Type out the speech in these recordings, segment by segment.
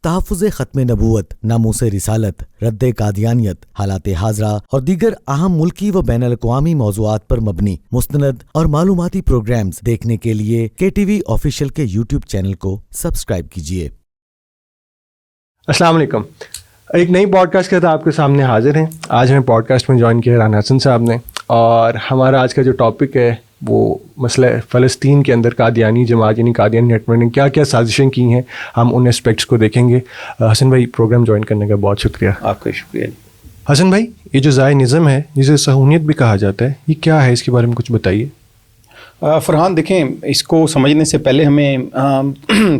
تحفظ ختم نبوت، ناموس رسالت، رد قادیانیت، حالات حاضرہ اور دیگر اہم ملکی و بین الاقوامی موضوعات پر مبنی مستند اور معلوماتی پروگرامز دیکھنے کے لیے کے ٹی وی آفیشیل کے یوٹیوب چینل کو سبسکرائب کیجیے۔ السلام علیکم، ایک نئی پوڈ کاسٹ کے ساتھ آپ کے سامنے حاضر ہیں۔ آج ہمیں پوڈ کاسٹ میں جوائن کیا رانا حسن صاحب نے، اور ہمارا آج کا جو ٹاپک ہے وہ مسئلہ فلسطین کے اندر قادیانی جماعت یعنی قادیانی نیٹ ورک نے کیا کیا سازشیں کی ہیں، ہم ان اسپیکٹس کو دیکھیں گے۔ حسن بھائی، پروگرام جوائن کرنے کا بہت شکریہ۔ آپ کا شکریہ۔ حسن بھائی، یہ جو زائنزم ہے جسے صہیونیت بھی کہا جاتا ہے، یہ کیا ہے؟ اس کے بارے میں کچھ بتائیے۔ فرحان، دیکھیں، اس کو سمجھنے سے پہلے ہمیں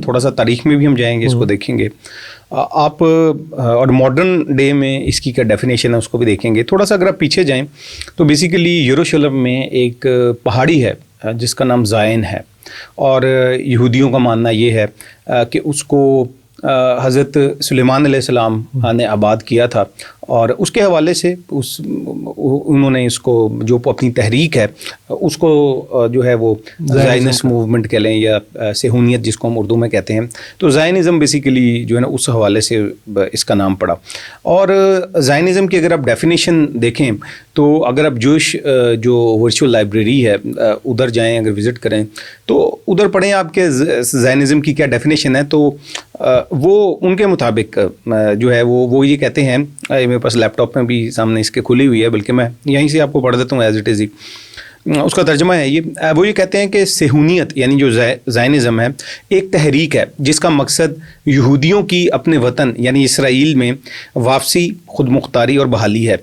تھوڑا سا تاریخ میں بھی ہم جائیں گے، اس کو دیکھیں گے آپ، اور ماڈرن ڈے میں اس کی کیا ڈیفینیشن ہے اس کو بھی دیکھیں گے۔ تھوڑا سا اگر آپ پیچھے جائیں تو بیسیکلی یروشلم میں ایک پہاڑی ہے جس کا نام زائن ہے، اور یہودیوں کا ماننا یہ ہے کہ اس کو حضرت سلیمان علیہ السلام نے آباد کیا تھا، اور اس کے حوالے سے انہوں نے اس کو جو اپنی تحریک ہے اس کو جو ہے وہ زائنسٹ موومنٹ کہہ لیں یا صہیونیت جس کو ہم اردو میں کہتے ہیں، تو زائنزم بیسیکلی جو ہے نا اس حوالے سے اس کا نام پڑا۔ اور زائنزم کی اگر آپ ڈیفینیشن دیکھیں تو اگر آپ جوش جو ورچوئل لائبریری ہے ادھر جائیں، اگر وزٹ کریں تو ادھر پڑھیں آپ کے زائنزم کی کیا ڈیفینیشن ہے، تو وہ ان کے مطابق جو ہے وہ یہ کہتے ہیں، میرے پاس لیپ ٹاپ میں بھی سامنے اس کے کھلی ہوئی ہے، بلکہ میں یہیں سے آپ کو پڑھ دیتا ہوں ایز اٹ از ہی۔ اس کا ترجمہ ہے وہ یہ کہتے ہیں کہ صہیونیت یعنی جو زائنزم ہے ایک تحریک ہے جس کا مقصد یہودیوں کی اپنے وطن یعنی اسرائیل میں واپسی، خود مختاری اور بحالی ہے۔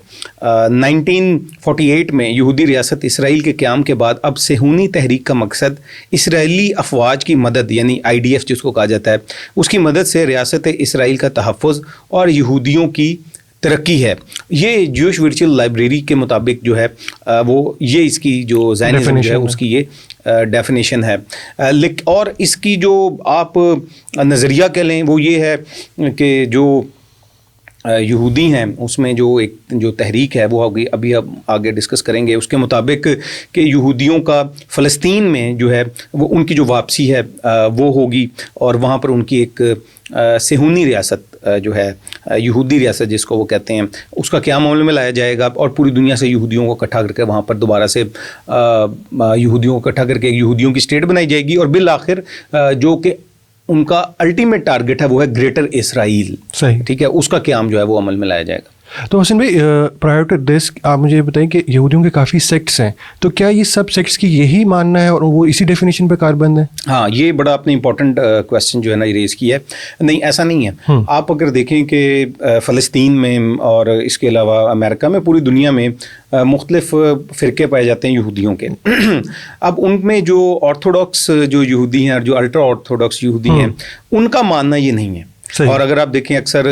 1948 میں یہودی ریاست اسرائیل کے قیام کے بعد اب صہیونی تحریک کا مقصد اسرائیلی افواج کی مدد یعنی IDF جس کو کہا جاتا ہے، اس کی مدد سے ریاست اسرائیل کا تحفظ اور یہودیوں کی ترقی ہے۔ یہ جوش ورچوئل لائبریری کے مطابق جو ہے وہ یہ اس کی جو زائنزم جو ہے اس کی یہ ڈیفینیشن ہے۔ اور اس کی جو آپ نظریہ کہہ لیں وہ یہ ہے کہ جو یہودی ہیں اس میں جو ایک جو تحریک ہے وہ ابھی اب آگے ڈسکس کریں گے، اس کے مطابق کہ یہودیوں کا فلسطین میں جو ہے وہ ان کی جو واپسی ہے وہ ہوگی، اور وہاں پر ان کی ایک صہیونی ریاست جو ہے یہودی ریاست جس کو وہ کہتے ہیں اس کا قیام عمل میں لایا جائے گا، اور پوری دنیا سے یہودیوں کو اکٹھا کر کے وہاں پر دوبارہ سے یہودیوں کو اکٹھا کر کے یہودیوں کی اسٹیٹ بنائی جائے گی، اور بالآخر جو کہ ان کا الٹیمیٹ ٹارگٹ ہے وہ ہے گریٹر اسرائیل، ٹھیک ہے، اس کا قیام جو ہے وہ عمل میں لایا جائے گا۔ تو حسن بھائی، پرائر ٹو دس آپ مجھے یہ بتائیں کہ یہودیوں کے کافی سیکٹس ہیں، تو کیا یہ سب سیکٹس کی یہی ماننا ہے اور وہ اسی ڈیفینیشن پہ کاربند ہے؟ ہاں، یہ بڑا آپ نے امپورٹنٹ کویسچن جو ہے نا ریز کیا ہے۔ نہیں، ایسا نہیں ہے۔ آپ اگر دیکھیں کہ فلسطین میں اور اس کے علاوہ امریکہ میں، پوری دنیا میں مختلف فرقے پائے جاتے ہیں یہودیوں کے۔ اب ان میں جو آرتھوڈاکس جو یہودی ہیں اور جو الٹرا آرتھوڈاکس یہودی ہیں ان کا ماننا یہ نہیں ہے۔ اور اگر آپ دیکھیں اکثر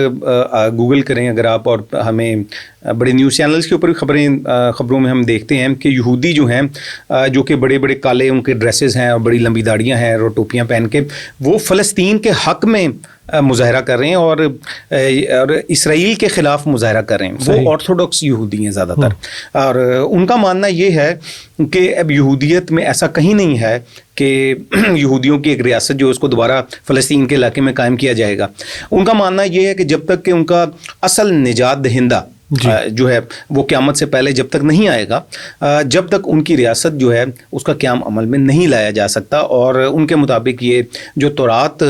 گوگل کریں اگر آپ، اور ہمیں بڑے نیوز چینلز کے اوپر خبروں میں ہم دیکھتے ہیں کہ یہودی جو ہیں جو کہ بڑے بڑے کالے ان کے ڈریسز ہیں اور بڑی لمبی داڑیاں ہیں اور ٹوپیاں پہن کے وہ فلسطین کے حق میں مظاہرہ کر رہے ہیں اور اسرائیل کے خلاف مظاہرہ کر رہے ہیں، وہ آرتھوڈاکس یہودی ہیں زیادہ تر، اور ان کا ماننا یہ ہے کہ اب یہودیت میں ایسا کہیں نہیں ہے کہ یہودیوں کی ایک ریاست جو اس کو دوبارہ فلسطین کے علاقے میں قائم کیا جائے گا۔ ان کا ماننا یہ ہے کہ جب تک کہ ان کا اصل نجات دہندہ جو ہے وہ قیامت سے پہلے جب تک نہیں آئے گا، جب تک ان کی ریاست جو ہے اس کا قیام عمل میں نہیں لایا جا سکتا، اور ان کے مطابق یہ جو تورات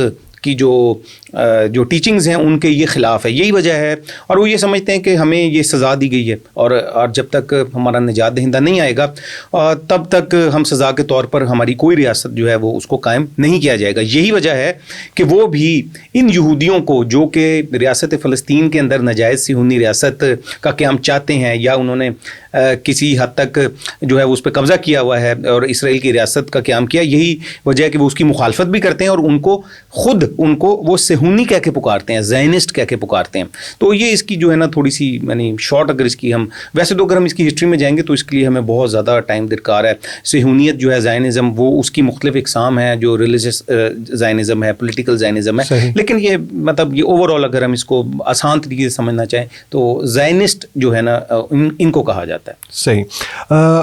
کی جو ٹیچنگز ہیں ان کے یہ خلاف ہے، یہی وجہ ہے، اور وہ یہ سمجھتے ہیں کہ ہمیں یہ سزا دی گئی ہے، اور جب تک ہمارا نجات دہندہ نہیں آئے گا تب تک ہم سزا کے طور پر ہماری کوئی ریاست جو ہے وہ اس کو قائم نہیں کیا جائے گا۔ یہی وجہ ہے کہ وہ بھی ان یہودیوں کو جو کہ ریاست فلسطین کے اندر ناجائز صہیونی ریاست کا قیام چاہتے ہیں، یا انہوں نے کسی حد تک جو ہے اس پہ قبضہ کیا ہوا ہے اور اسرائیل کی ریاست کا قیام کیا، یہی وجہ ہے کہ وہ اس کی مخالفت بھی کرتے ہیں، اور ان کو وہ صہیونی کہہ کے پکارتے ہیں، زائنسٹ کہہ کے پکارتے ہیں۔ تو یہ اس کی جو ہے نا تھوڑی سی یعنی شارٹ، اگر اس کی ہم ویسے تو اگر ہم اس کی ہسٹری میں جائیں گے تو اس کے لیے ہمیں بہت زیادہ ٹائم درکار ہے۔ صہیونیت جو ہے زائنزم، وہ اس کی مختلف اقسام ہیں، جو ریلیجس زائنزم ہے، پولیٹیکل زائنزم ہے، لیکن یہ مطلب یہ اوور آل اگر ہم اس کو آسان طریقے سے سمجھنا چاہیں تو زائنسٹ جو ہے نا ان کو کہا جاتا ہے۔ جاتا ہے. صحیح.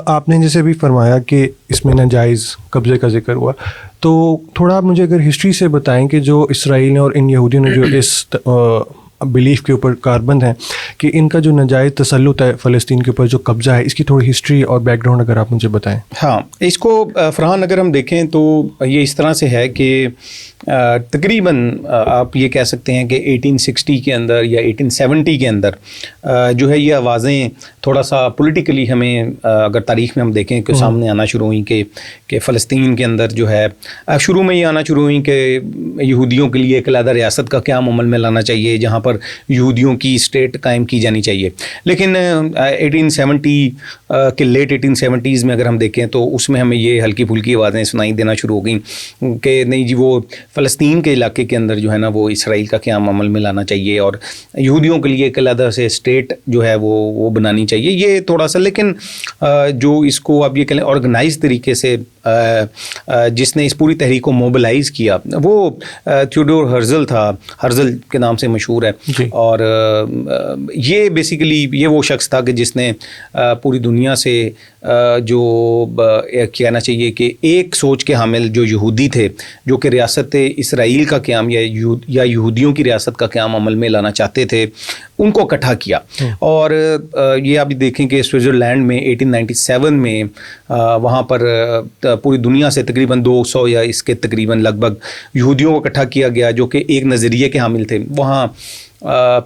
آپ نے جیسے بھی فرمایا کہ اس میں ناجائز قبضے کا ذکر ہوا, تو تھوڑا آپ مجھے اگر ہسٹری سے بتائیں کہ جو اسرائیل نے اور ان یہودیوں نے جو اس بلیف کے اوپر کاربند ہیں کہ ان کا جو ناجائز تسلط ہے فلسطین کے اوپر, جو قبضہ ہے, اس کی تھوڑی ہسٹری اور بیک گراؤنڈ اگر آپ مجھے بتائیں. ہاں, اس کو فرحان اگر ہم دیکھیں تو یہ اس طرح سے ہے کہ تقریباً آپ یہ کہہ سکتے ہیں کہ 1860 کے اندر یا 1870 کے اندر جو ہے یہ آوازیں تھوڑا سا پولیٹیکلی ہمیں اگر تاریخ میں ہم دیکھیں کہ سامنے آنا شروع ہوئیں کہ فلسطین کے اندر جو ہے شروع میں یہ آنا شروع ہوئیں کہ یہودیوں کے لیے ایک علیحدہ ریاست کا قیام عمل میں لانا چاہیے جہاں پر یہودیوں کی اسٹیٹ قائم کی جانی چاہیے. لیکن 1870 کے لیٹ 1870s میں اگر ہم دیکھیں تو اس میں ہمیں یہ ہلکی پھلکی آوازیں سنائی دینا شروع ہو گئیں کہ نہیں جی وہ فلسطین کے علاقے کے اندر جو ہے نا وہ اسرائیل کا قیام عمل میں لانا چاہیے اور یہودیوں کے لیے ایک علیحدہ سے اسٹیٹ جو ہے وہ بنانی چاہیے. یہ تھوڑا سا لیکن جو اس کو آپ یہ کہیں آرگنائز طریقے سے جس نے اس پوری تحریک کو موبلائز کیا وہ تھیوڈور ہرزل تھا, ہرزل کے نام سے مشہور ہے. اور یہ بیسیکلی یہ وہ شخص تھا کہ جس نے پوری دنیا سے جو کہنا چاہیے کہ ایک سوچ کے حامل جو یہودی تھے جو کہ ریاست اسرائیل کا قیام یا یہودیوں کی ریاست کا قیام عمل میں لانا چاہتے تھے ان کو اکٹھا کیا. اور یہ آپ دیکھیں کہ سوئٹزرلینڈ میں 1897 میں وہاں پر پوری دنیا سے تقریباً 200 یا اس کے تقریباً لگ بھگ یہودیوں کو اکٹھا کیا گیا جو کہ ایک نظریے کے حامل تھے. وہاں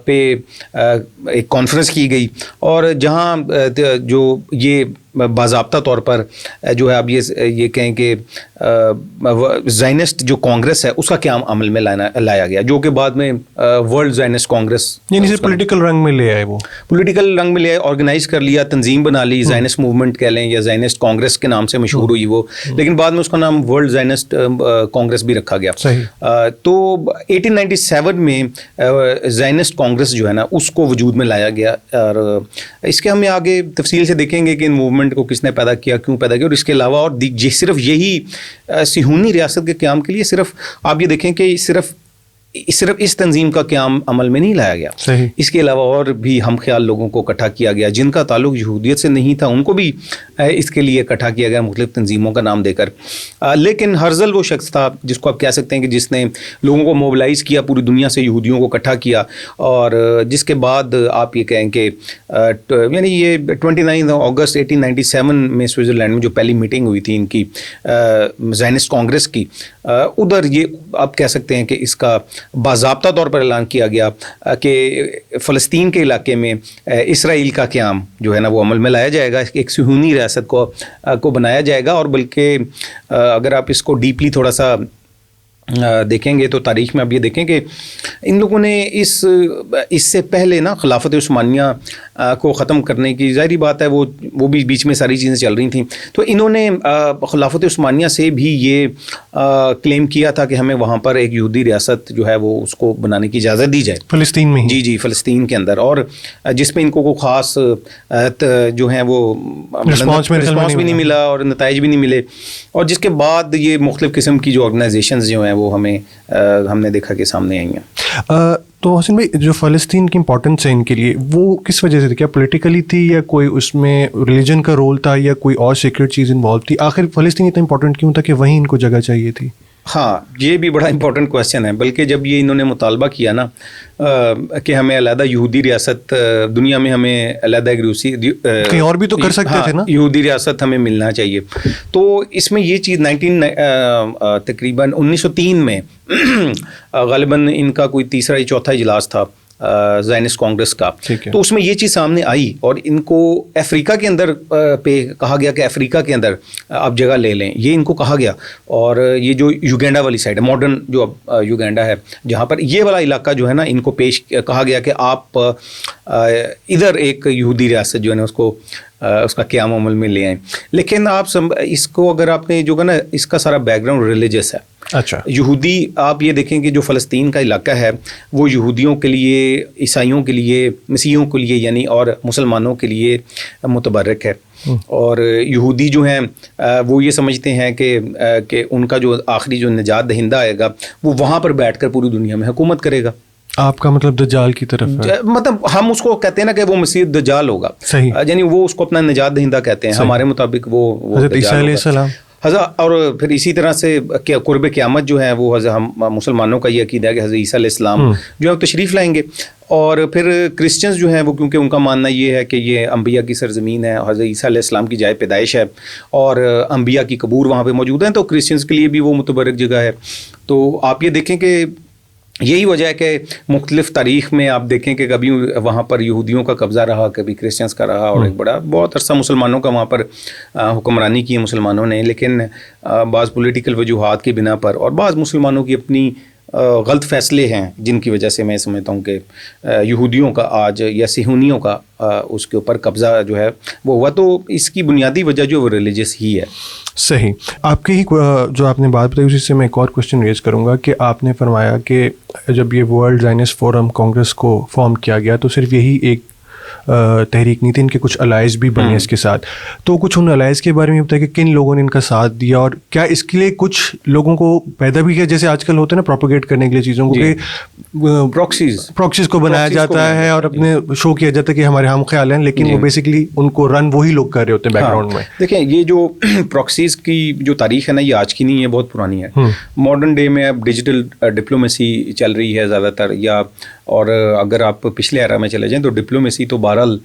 پہ ایک کانفرنس کی گئی اور جہاں جو یہ باضابطہ طور پر جو ہے اب یہ کہیں کہ زائنسٹ جو کانگریس ہے اس کا قیام عمل میں لایا گیا جو کہ بعد میں ورلڈ زائنسٹ کانگریس, یعنی پولیٹیکل رنگ میں لے آئے, وہ پولیٹیکل رنگ میں لے آئے, آرگنائز کر لیا, تنظیم بنا لی, زائنسٹ موومنٹ کہہ لیں یا زائنسٹ کانگریس کے نام سے مشہور ہوئی وہ, لیکن بعد میں اس کا نام ورلڈ زائنسٹ کانگریس بھی رکھا گیا. تو 1897 میں زائنسٹ کانگریس جو ہے نا اس کو وجود میں لایا گیا اور اس کے ہم آگے تفصیل سے دیکھیں گے کہ ان موومنٹ کو کس نے پیدا کیا, کیوں پیدا کیا, اور اس کے علاوہ اور صرف یہی صہیونی ریاست کے قیام کے لیے صرف آپ یہ دیکھیں کہ صرف اس تنظیم کا قیام عمل میں نہیں لایا گیا. اس کے علاوہ اور بھی ہم خیال لوگوں کو اکٹھا کیا گیا جن کا تعلق یہودیت سے نہیں تھا, ان کو بھی اس کے لیے اکٹھا کیا گیا مختلف تنظیموں کا نام دے کر. لیکن ہرزل وہ شخص تھا جس کو آپ کہہ سکتے ہیں کہ جس نے لوگوں کو موبلائز کیا, پوری دنیا سے یہودیوں کو اکٹھا کیا, اور جس کے بعد آپ یہ کہیں کہ یعنی یہ 29 اگست 1897 میں سوئٹزرلینڈ میں جو پہلی میٹنگ ہوئی تھی ان کی زائنسٹ کانگریس کی, ادھر یہ آپ کہہ سکتے ہیں کہ اس کا باضابطہ طور پر اعلان کیا گیا کہ فلسطین کے علاقے میں اسرائیل کا قیام جو ہے نا وہ عمل میں لایا جائے گا, ایک صہیونی ریاست کو بنایا جائے گا. اور بلکہ اگر آپ اس کو ڈیپلی تھوڑا سا دیکھیں گے تو تاریخ میں اب یہ دیکھیں کہ ان لوگوں نے اس سے پہلے نا خلافت عثمانیہ کو ختم کرنے کی, ظاہری بات ہے وہ بھی بیچ میں ساری چیزیں چل رہی تھیں, تو انہوں نے خلافت عثمانیہ سے بھی یہ کلیم کیا تھا کہ ہمیں وہاں پر ایک یہودی ریاست جو ہے وہ اس کو بنانے کی اجازت دی جائے فلسطین میں. جی فلسطین کے اندر, اور جس میں ان کو خاص جو ہیں وہ رسپانس بھی نہیں ملا اور نتائج بھی نہیں ملے, اور جس کے بعد یہ مختلف قسم کی جو آرگنائزیشنز جو ہیں وہ ہم نے دیکھا کہ سامنے آئی ہیں. تو حسین بھائی جو فلسطین کی امپورٹنس ہے ان کے لیے وہ کس وجہ سے تھی؟ کیا پولیٹیکلی تھی یا کوئی اس میں ریلیجن کا رول تھا یا کوئی اور سیکرٹ چیز انوالو تھی؟ آخر فلسطین اتنا امپورٹنٹ کیوں تھا کہ وہیں ان کو جگہ چاہیے تھی؟ ہاں, یہ بھی بڑا امپورٹنٹ کویسچن ہے. بلکہ جب یہ انہوں نے مطالبہ کیا نا کہ ہمیں علیحدہ یہودی ریاست دنیا میں ہمیں علیحدہ ایک کہیں اور بھی تو کر سکتے تھے نا, یہودی ریاست ہمیں ملنا چاہیے. تو اس میں یہ چیز تقریباً 1903 میں غالباً ان کا کوئی تیسرا یا چوتھا اجلاس تھا زائنسٹ کانگریس کا, تو اس میں یہ چیز سامنے آئی اور ان کو افریقہ کے اندر پہ کہا گیا کہ افریقہ کے اندر آپ جگہ لے لیں, یہ ان کو کہا گیا. اور یہ جو یوگینڈا والی سائڈ ہے, ماڈرن جو اب یوگینڈا ہے, جہاں پر یہ والا علاقہ جو ہے نا ان کو کہا گیا کہ آپ ادھر ایک یہودی ریاست جو ہے نا اس کا قیام عمل میں لے آئیں. لیکن آپ اس کو اگر آپ نے جو ہے نا اس کا سارا بیک گراؤنڈ ریلیجس ہے. اچھا, یہودی آپ یہ دیکھیں کہ جو فلسطین کا علاقہ ہے وہ یہودیوں کے لیے, عیسائیوں کے لیے, مسیحیوں کے لیے یعنی اور مسلمانوں کے لیے متبرک ہے. اور یہودی جو ہیں وہ یہ سمجھتے ہیں کہ ان کا جو آخری جو نجات دہندہ آئے گا وہ وہاں پر بیٹھ کر پوری دنیا میں حکومت کرے گا. آپ کا مطلب دجال کی طرف ہے؟ مطلب ہم اس کو کہتے ہیں نا کہ وہ مسیح دجال ہوگا, صحیح, یعنی وہ اس کو اپنا نجات دہندہ کہتے ہیں, ہمارے مطابق وہ حضرت عیسیٰ علیہ السلام. اور پھر اسی طرح سے قرب قیامت جو ہے وہ ہم مسلمانوں کا یہ عقیدہ ہے کہ حضرت عیسیٰ علیہ السلام جو ہے تشریف لائیں گے. اور پھر کرسچنز جو ہیں وہ کیونکہ ان کا ماننا یہ ہے کہ یہ انبیاء کی سرزمین ہے, حضرت عیسیٰ علیہ السلام کی جائے پیدائش ہے اور انبیاء کی قبور وہاں پہ موجود ہیں, تو کرسچنز کے لیے بھی وہ متبرک جگہ ہے. تو آپ یہ دیکھیں کہ یہی وجہ ہے کہ مختلف تاریخ میں آپ دیکھیں کہ کبھی وہاں پر یہودیوں کا قبضہ رہا, کبھی کرسچنس کا رہا, اور ایک بہت عرصہ مسلمانوں کا وہاں پر حکمرانی کی ہے مسلمانوں نے, لیکن بعض پولیٹیکل وجوہات کی بنا پر اور بعض مسلمانوں کی اپنی غلط فیصلے ہیں جن کی وجہ سے میں سمجھتا ہوں کہ یہودیوں کا آج یا صہیونیوں کا اس کے اوپر قبضہ جو ہے وہ ہوا. تو اس کی بنیادی وجہ جو وہ ریلیجس ہی ہے. صحیح. آپ کی ہی جو آپ نے بات بتائی اسی سے میں ایک اور کوشچن ریز کروں گا کہ آپ نے فرمایا کہ جب یہ ورلڈ زائنسٹ فورم کانگریس کو فارم کیا گیا تو صرف یہی ایک تحریک نہیں تھی, ان کے کچھ الائز بھی بنے اس کے ساتھ. تو کچھ ان الائز کے بارے میں بتایا کہ کن لوگوں نے ان کا ساتھ دیا اور کیا اس کے لیے کچھ لوگوں کو پیدا بھی کیا, جیسے آج کل ہوتا ہے نا پروپیگیٹ کرنے کے لیے چیزوں کو, کہ پراکسیز کو بنایا جاتا ہے اور اپنے شو کیا جاتا ہے کہ ہمارے ہم خیال ہیں, لیکن وہ بیسکلی ان کو رن وہی لوگ کر رہے ہوتے ہیں بیک گراؤنڈ میں. دیکھیں یہ جو پراکسیز کی جو تاریخ ہے نا یہ آج کی نہیں ہے, بہت پرانی ہے. ماڈرن ڈے میں اب ڈیجیٹل ڈپلومیسی چل رہی ہے زیادہ تر, یا اور اگر آپ پچھلے ایرا میں چلے جائیں تو ڈپلومیسی تو بہرحال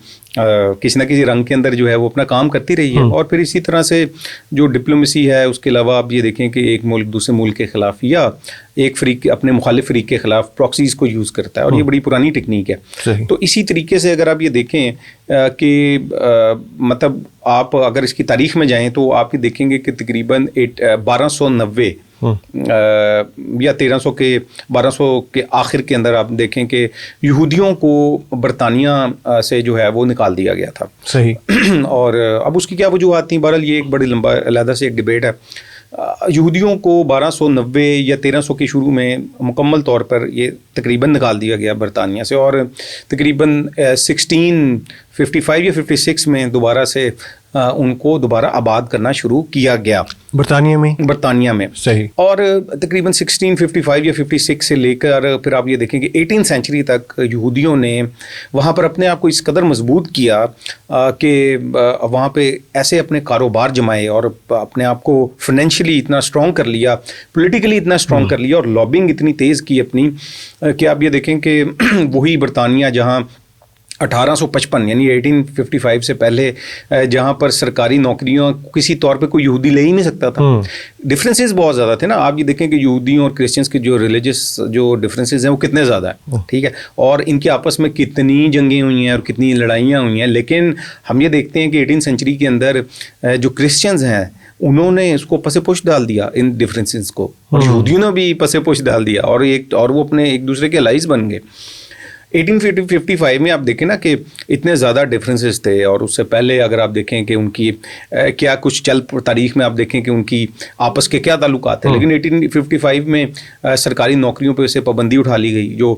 کسی نہ کسی رنگ کے اندر جو ہے وہ اپنا کام کرتی رہی ہے. اور پھر اسی طرح سے جو ڈپلومیسی ہے اس کے علاوہ آپ یہ دیکھیں کہ ایک ملک دوسرے ملک کے خلاف یا ایک فریق اپنے مخالف فریق کے خلاف پراکسیز کو یوز کرتا ہے, اور یہ بڑی پرانی ٹیکنیک ہے. تو اسی طریقے سے اگر آپ یہ دیکھیں کہ مطلب آپ اگر اس کی تاریخ میں جائیں تو آپ یہ دیکھیں گے کہ تقریباً 1290 یا 1200 کے آخر کے اندر آپ دیکھیں کہ یہودیوں کو برطانیہ سے جو ہے وہ نکال دیا گیا تھا. صحیح. اور اب اس کی کیا وجوہات تھیں, بہرحال یہ ایک بڑی لمبا علیحدہ سے ایک ڈبیٹ ہے. یہودیوں کو 1290 یا 1300 کے شروع میں مکمل طور پر یہ تقریباً نکال دیا گیا برطانیہ سے, اور تقریباً 1655 یا 56 میں دوبارہ سے ان کو دوبارہ آباد کرنا شروع کیا گیا برطانیہ میں. صحیح. اور تقریباً 1655 یا 56 سے لے کر پھر آپ یہ دیکھیں کہ 18 سینچری تک یہودیوں نے وہاں پر اپنے آپ کو اس قدر مضبوط کیا کہ وہاں پہ ایسے اپنے کاروبار جمائے اور اپنے آپ کو فائنینشلی اتنا اسٹرانگ کر لیا, پولیٹیکلی اتنا اسٹرانگ کر لیا, اور لابنگ اتنی تیز کی اپنی کہ آپ یہ دیکھیں کہ وہی برطانیہ جہاں 1855 یعنی 1855 سے پہلے جہاں پر سرکاری نوکریاں کسی طور پہ کوئی یہودی لے ہی نہیں سکتا تھا. ڈفرینسز بہت زیادہ تھے نا, آپ یہ دیکھیں کہ یہودیوں اور کرسچنس کے جو ریلیجس جو ڈفرینسز ہیں وہ کتنے زیادہ ہیں, ٹھیک ہے, اور ان کے آپس میں کتنی جنگیں ہوئی ہیں اور کتنی لڑائیاں ہوئی ہیں. لیکن ہم یہ دیکھتے ہیں کہ 18 سینچری کے اندر جو کرسچنز ہیں انہوں نے اس کو پس پوش ڈال دیا ان ڈفرینسز کو, اور یہودیوں نے بھی پس پوش ڈال دیا, اور وہ اپنے ایک دوسرے کے الائز بن گئے. 1855 میں آپ دیکھیں نا کہ اتنے زیادہ ڈفرینسز تھے, اور اس سے پہلے اگر آپ دیکھیں کہ ان کی کیا کچھ تاریخ میں آپ دیکھیں کہ ان کی آپس کے کیا تعلقات ہیں. لیکن 1855 میں سرکاری نوکریوں پہ اسے پابندی اٹھا لی گئی, جو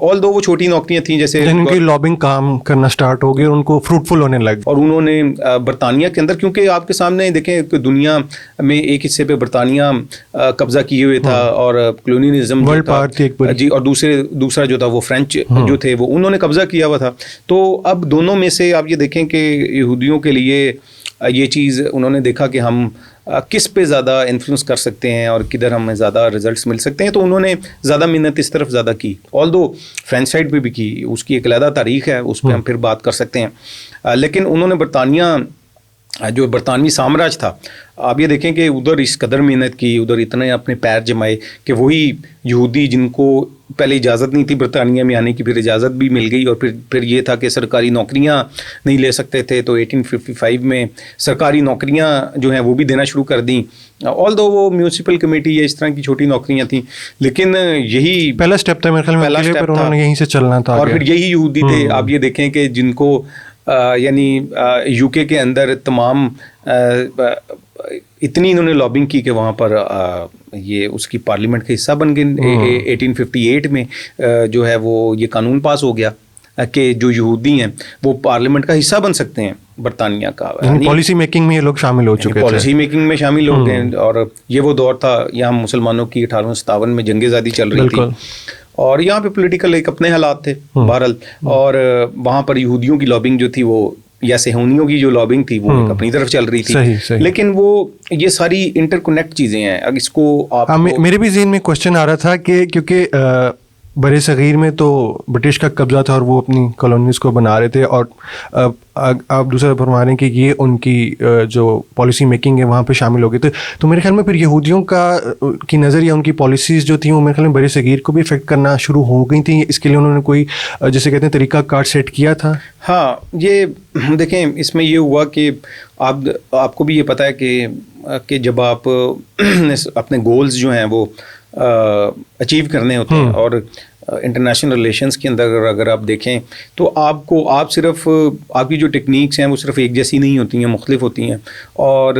آل دو وہ چھوٹی نوکریاں تھیں, جیسے ان کی لابنگ کام کرنا سٹارٹ ہو گئی اور ان کو فروٹفل ہونے لگ, اور انہوں نے برطانیہ کے اندر, کیونکہ آپ کے سامنے دیکھیں کہ دنیا میں ایک حصے پہ برطانیہ قبضہ کیے ہوئے تھا اور کلونیلزم جی, اور دوسرا جو تھا وہ فرینچ جو تھے وہ انہوں نے قبضہ کیا ہوا تھا. تو اب دونوں میں سے آپ یہ دیکھیں کہ یہودیوں کے لیے یہ چیز انہوں نے دیکھا کہ ہم کس پہ زیادہ انفلوئنس کر سکتے ہیں اور کدھر ہمیں زیادہ رزلٹس مل سکتے ہیں, تو انہوں نے زیادہ محنت اس طرف زیادہ کی. آل دو فرینچ سائڈ پہ بھی کی, اس کی ایک علیحدہ تاریخ ہے, اس پہ ہم پھر بات کر سکتے ہیں. لیکن انہوں نے برطانیہ جو برطانوی سامراج تھا, آپ یہ دیکھیں کہ ادھر اس قدر محنت کی, ادھر اتنے اپنے پیر جمائے کہ وہی یہودی جن کو پہلے اجازت نہیں تھی برطانیہ میں آنے کی, پھر اجازت بھی مل گئی, اور پھر یہ تھا کہ سرکاری نوکریاں نہیں لے سکتے تھے, تو 1855 میں سرکاری نوکریاں جو ہیں وہ بھی دینا شروع کر دیں. آل دو وہ میونسپل کمیٹی یا اس طرح کی چھوٹی نوکریاں تھیں, لیکن یہی پہلا اسٹیپ تھا میرے خیال میں, پہلا اسٹیپ تھا, یہیں سے چلنا تھا. اور پھر یہی یہودی تھے آپ یہ دیکھیں کہ جن کو یعنی یو کے اندر تمام اتنی انہوں نے لابنگ کی کہ وہاں پر یہ اس کی پارلیمنٹ کا حصہ بن گئے. 1858 میں جو ہے وہ یہ قانون پاس ہو گیا کہ جو یہودی ہیں وہ پارلیمنٹ کا حصہ بن سکتے ہیں برطانیہ کا. پالیسی میکنگ میں یہ لوگ شامل ہو چکے تھے, پالیسی میکنگ میں شامل ہو گئے, اور یہ وہ دور تھا یہاں مسلمانوں کی 1857 میں جنگ آزادی چل رہی تھی, اور یہاں پہ پولیٹیکل ایک اپنے حالات تھے بہرحال، اور وہاں پر یہودیوں کی لابنگ جو تھی وہ یا صہیونیوں کی جو لابنگ تھی وہ ایک اپنی طرف چل رہی تھی، لیکن وہ یہ ساری انٹر کنیکٹ چیزیں ہیں. اگر اس کو آپ میرے بھی ذہن میں کوشچن آ رہا تھا کہ کیونکہ بر صغیر میں تو برٹش کا قبضہ تھا اور وہ اپنی کالونیز کو بنا رہے تھے، اور آپ دوسرا فرما رہے ہیں کہ یہ ان کی جو پالیسی میکنگ ہے وہاں پہ شامل ہو گئے تھے. تو میرے خیال میں پھر یہودیوں کی نظر یا ان کی پالیسیز جو تھیں وہ میرے خیال میں بر صغیر کو بھی افیکٹ کرنا شروع ہو گئی تھیں. اس کے لیے انہوں نے کوئی جیسے کہتے ہیں طریقہ کار سیٹ کیا تھا. ہاں، یہ دیکھیں اس میں یہ ہوا کہ آپ کو بھی یہ پتہ ہے کہ جب آپ اپنے گولز جو ہیں وہ اچیو کرنے ہوتے ہیں، اور انٹرنیشنل ریلیشنز کے اندر اگر آپ دیکھیں تو آپ صرف آپ کی جو ٹیکنیکس ہیں وہ صرف ایک جیسی نہیں ہوتی ہیں، مختلف ہوتی ہیں، اور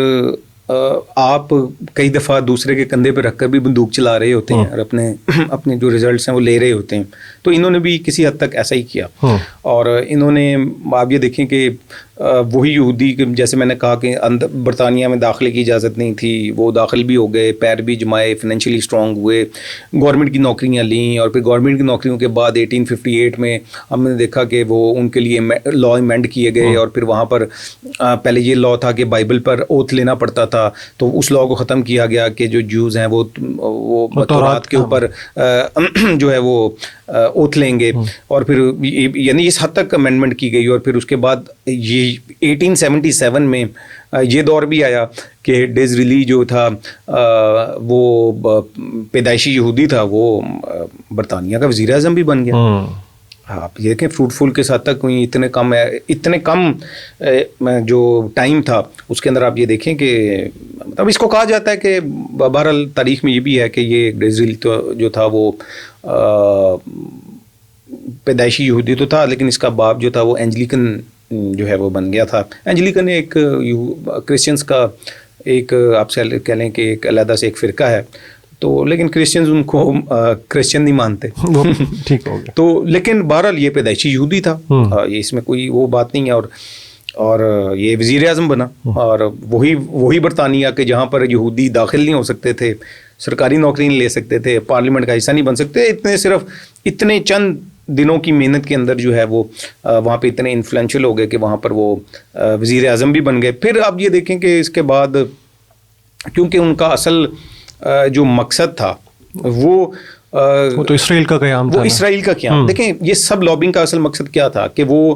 آپ کئی دفعہ دوسرے کے کندھے پہ رکھ کر بھی بندوق چلا رہے ہوتے ہیں اور اپنے جو ریزلٹس ہیں وہ لے رہے ہوتے ہیں. تو انہوں نے بھی کسی حد تک ایسا ہی کیا، اور انہوں نے آپ یہ دیکھیں کہ وہی یہودی جیسے میں نے کہا کہ برطانیہ میں داخلے کی اجازت نہیں تھی، وہ داخل بھی ہو گئے، پیر بھی جمائے، فنینشلی اسٹرانگ ہوئے، گورنمنٹ کی نوکریاں لیں، اور پھر گورنمنٹ کی نوکریوں کے بعد 1858 میں ہم نے دیکھا کہ وہ ان کے لیے لا ایمینڈ کیے گئے، اور پھر وہاں پر پہلے یہ لا تھا کہ بائبل پر اوتھ لینا پڑتا تھا، تو اس لا کو ختم کیا گیا کہ جو جوز ہیں وہ تورات کے اوپر جو ہے وہ اوتھ لیں گے، اور پھر یعنی اس حد تک امینڈمنٹ کی گئی. اور پھر اس کے بعد یہ 1877 میں یہ دور بھی آیا کہ ڈیزریلی جو تھا وہ پیدائشی یہودی تھا، وہ برطانیہ کا وزیر اعظم بھی بن گیا. آپ یہ دیکھیں فروٹفل کے ساتھ تک کوئی اتنے کم جو ٹائم تھا اس کے اندر آپ یہ دیکھیں کہ مطلب اس کو کہا جاتا ہے کہ بہرحال تاریخ میں یہ بھی ہے کہ یہ ڈیزریل جو تھا وہ پیدائشی یہودی تو تھا، لیکن اس کا باپ جو تھا وہ اینجلیکن جو ہے وہ بن گیا تھا. اینجلیکن ایک کرسچنس کا ایک آپ سے کہہ لیں کہ ایک علیحدہ سے ایک فرقہ ہے، تو لیکن کرسچنز ان کو کرسچن نہیں مانتے، ٹھیک ہو گیا. تو لیکن بہرحال یہ پیدائشی یہودی تھا، اس میں کوئی وہ بات نہیں ہے. اور یہ وزیر اعظم بنا، اور وہی برطانیہ کے جہاں پر یہودی داخل نہیں ہو سکتے تھے، سرکاری نوکری نہیں لے سکتے تھے، پارلیمنٹ کا حصہ نہیں بن سکتے، صرف اتنے چند دنوں کی محنت کے اندر جو ہے وہ وہاں پہ اتنے انفلوئنشل ہو گئے کہ وہاں پر وہ وزیر اعظم بھی بن گئے. پھر آپ یہ دیکھیں کہ اس کے بعد کیونکہ ان کا اصل جو مقصد تھا وہ تو اسرائیل کا قیام تھا، وہ اسرائیل کا قیام. دیکھیں یہ سب لابنگ کا اصل مقصد کیا تھا کہ وہ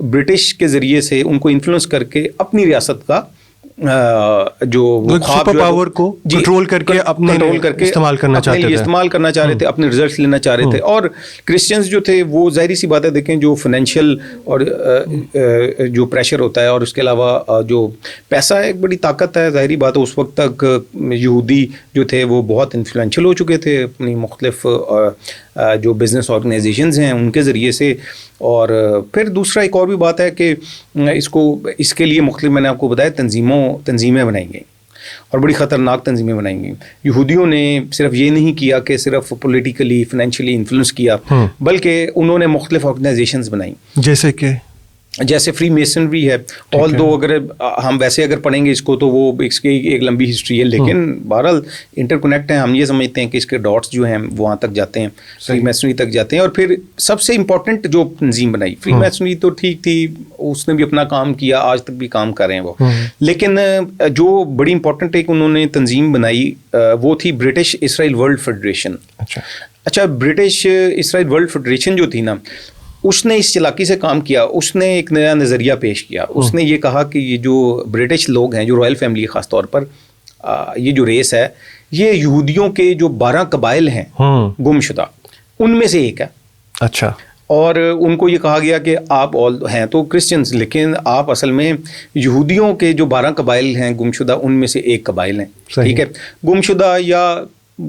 برٹش کے ذریعے سے ان کو انفلوئنس کر کے اپنی ریاست کا جو سپر پاور کو کنٹرول کر کے استعمال کرنا چاہ رہے تھے، اپنے ریزلٹس لینا چاہ رہے تھے. اور کرسچنز جو تھے وہ ظاہری سی بات ہے، دیکھیں جو فائنینشیل اور جو پریشر ہوتا ہے، اور اس کے علاوہ جو پیسہ ہے ایک بڑی طاقت ہے. ظاہری بات ہے اس وقت تک یہودی جو تھے وہ بہت انفلوئنشل ہو چکے تھے اپنی مختلف جو بزنس آرگنائزیشنز ہیں ان کے ذریعے سے. اور پھر دوسرا ایک اور بھی بات ہے کہ اس کے لیے مختلف میں نے آپ کو بتایا تنظیمیں بنائی گئیں، اور بڑی خطرناک تنظیمیں بنائی گئیں. یہودیوں نے صرف یہ نہیں کیا کہ صرف پولیٹیکلی فائنینشلی انفلوئنس کیا، بلکہ انہوں نے مختلف آرگنائزیشنز بنائیں، جیسے فری میسنری ہے. آل دو اگر ہم ویسے اگر پڑھیں گے اس کو تو وہ اس کی ایک لمبی ہسٹری ہے، لیکن بہرحال انٹر کنیکٹ ہیں. ہم یہ سمجھتے ہیں کہ اس کے ڈاٹس جو ہیں وہاں تک جاتے ہیں، فری میسنری تک جاتے ہیں. اور پھر سب سے امپورٹنٹ جو تنظیم بنائی فری میسنری تو ٹھیک تھی، اس نے بھی اپنا کام کیا، آج تک بھی کام کر رہے ہیں وہ، لیکن جو بڑی امپورٹنٹ ایک انہوں نے تنظیم بنائی وہ تھی برٹش اسرائیل ورلڈ فیڈریشن. اچھا برٹش اسرائیل ورلڈ فیڈریشن جو تھی نا، اس نے اس چلاکی سے کام کیا. اس نے ایک نیا نظریہ پیش کیا. اس نے یہ کہا کہ یہ جو برٹش لوگ ہیں، جو رائل فیملی خاص طور پر، یہ جو ریس ہے یہ یہودیوں کے جو 12 قبائل ہیں گم شدہ ان میں سے ایک ہے. اچھا. اور ان کو یہ کہا گیا کہ آپ ہیں تو کرسچنز، لیکن آپ اصل میں یہودیوں کے جو 12 قبائل ہیں گم شدہ ان میں سے ایک قبائل ہیں. ٹھیک ہے، گم شدہ یا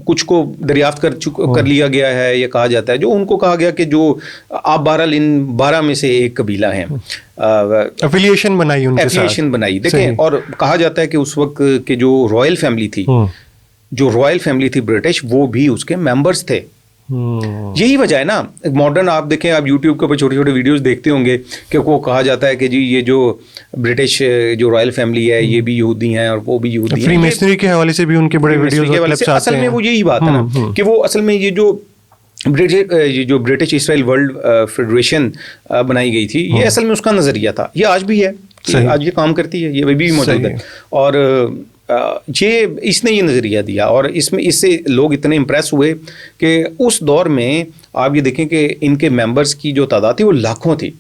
کچھ کو دریافت کر لیا گیا ہے، یہ کہا جاتا ہے. جو ان کو کہا گیا کہ جو آپ بہرحال ان 12 میں سے ایک قبیلہ ہیں، ایفیلیشن بنائی ان کے ساتھ، ایفیلیشن بنائی. دیکھیں اور کہا جاتا ہے کہ اس وقت کے جو رائل فیملی تھی برٹش، وہ بھی اس کے ممبرز تھے. یہی وجہ ہے نا ماڈرن. آپ دیکھیں، آپ یوٹیوب کے اوپر چھوٹے چھوٹے ویڈیوز دیکھتے ہوں گے کہ وہ کہا جاتا ہے کہ جی یہ جو برٹش جو رائل فیملی ہے یہ بھی یہودی ہیں اور وہ بھی یہودی ہیں. فری میسنری کے حوالے سے بھی ان کے بڑے ویڈیوز اصل میں وہ یہی بات ہے نا کہ وہ اصل میں یہ جو جو برٹش اسرائیل ورلڈ فیڈریشن بنائی گئی تھی، یہ اصل میں اس کا نظریہ تھا، یہ آج بھی ہے، آج یہ کام کرتی ہے، یہ ابھی بھی موجود ہے. اور یہ اس نے یہ نظریہ دیا، اور اس سے لوگ اتنے امپریس ہوئے کہ اس دور میں آپ یہ دیکھیں کہ ان کے ممبرس کی جو تعداد تھی وہ لاکھوں تھی.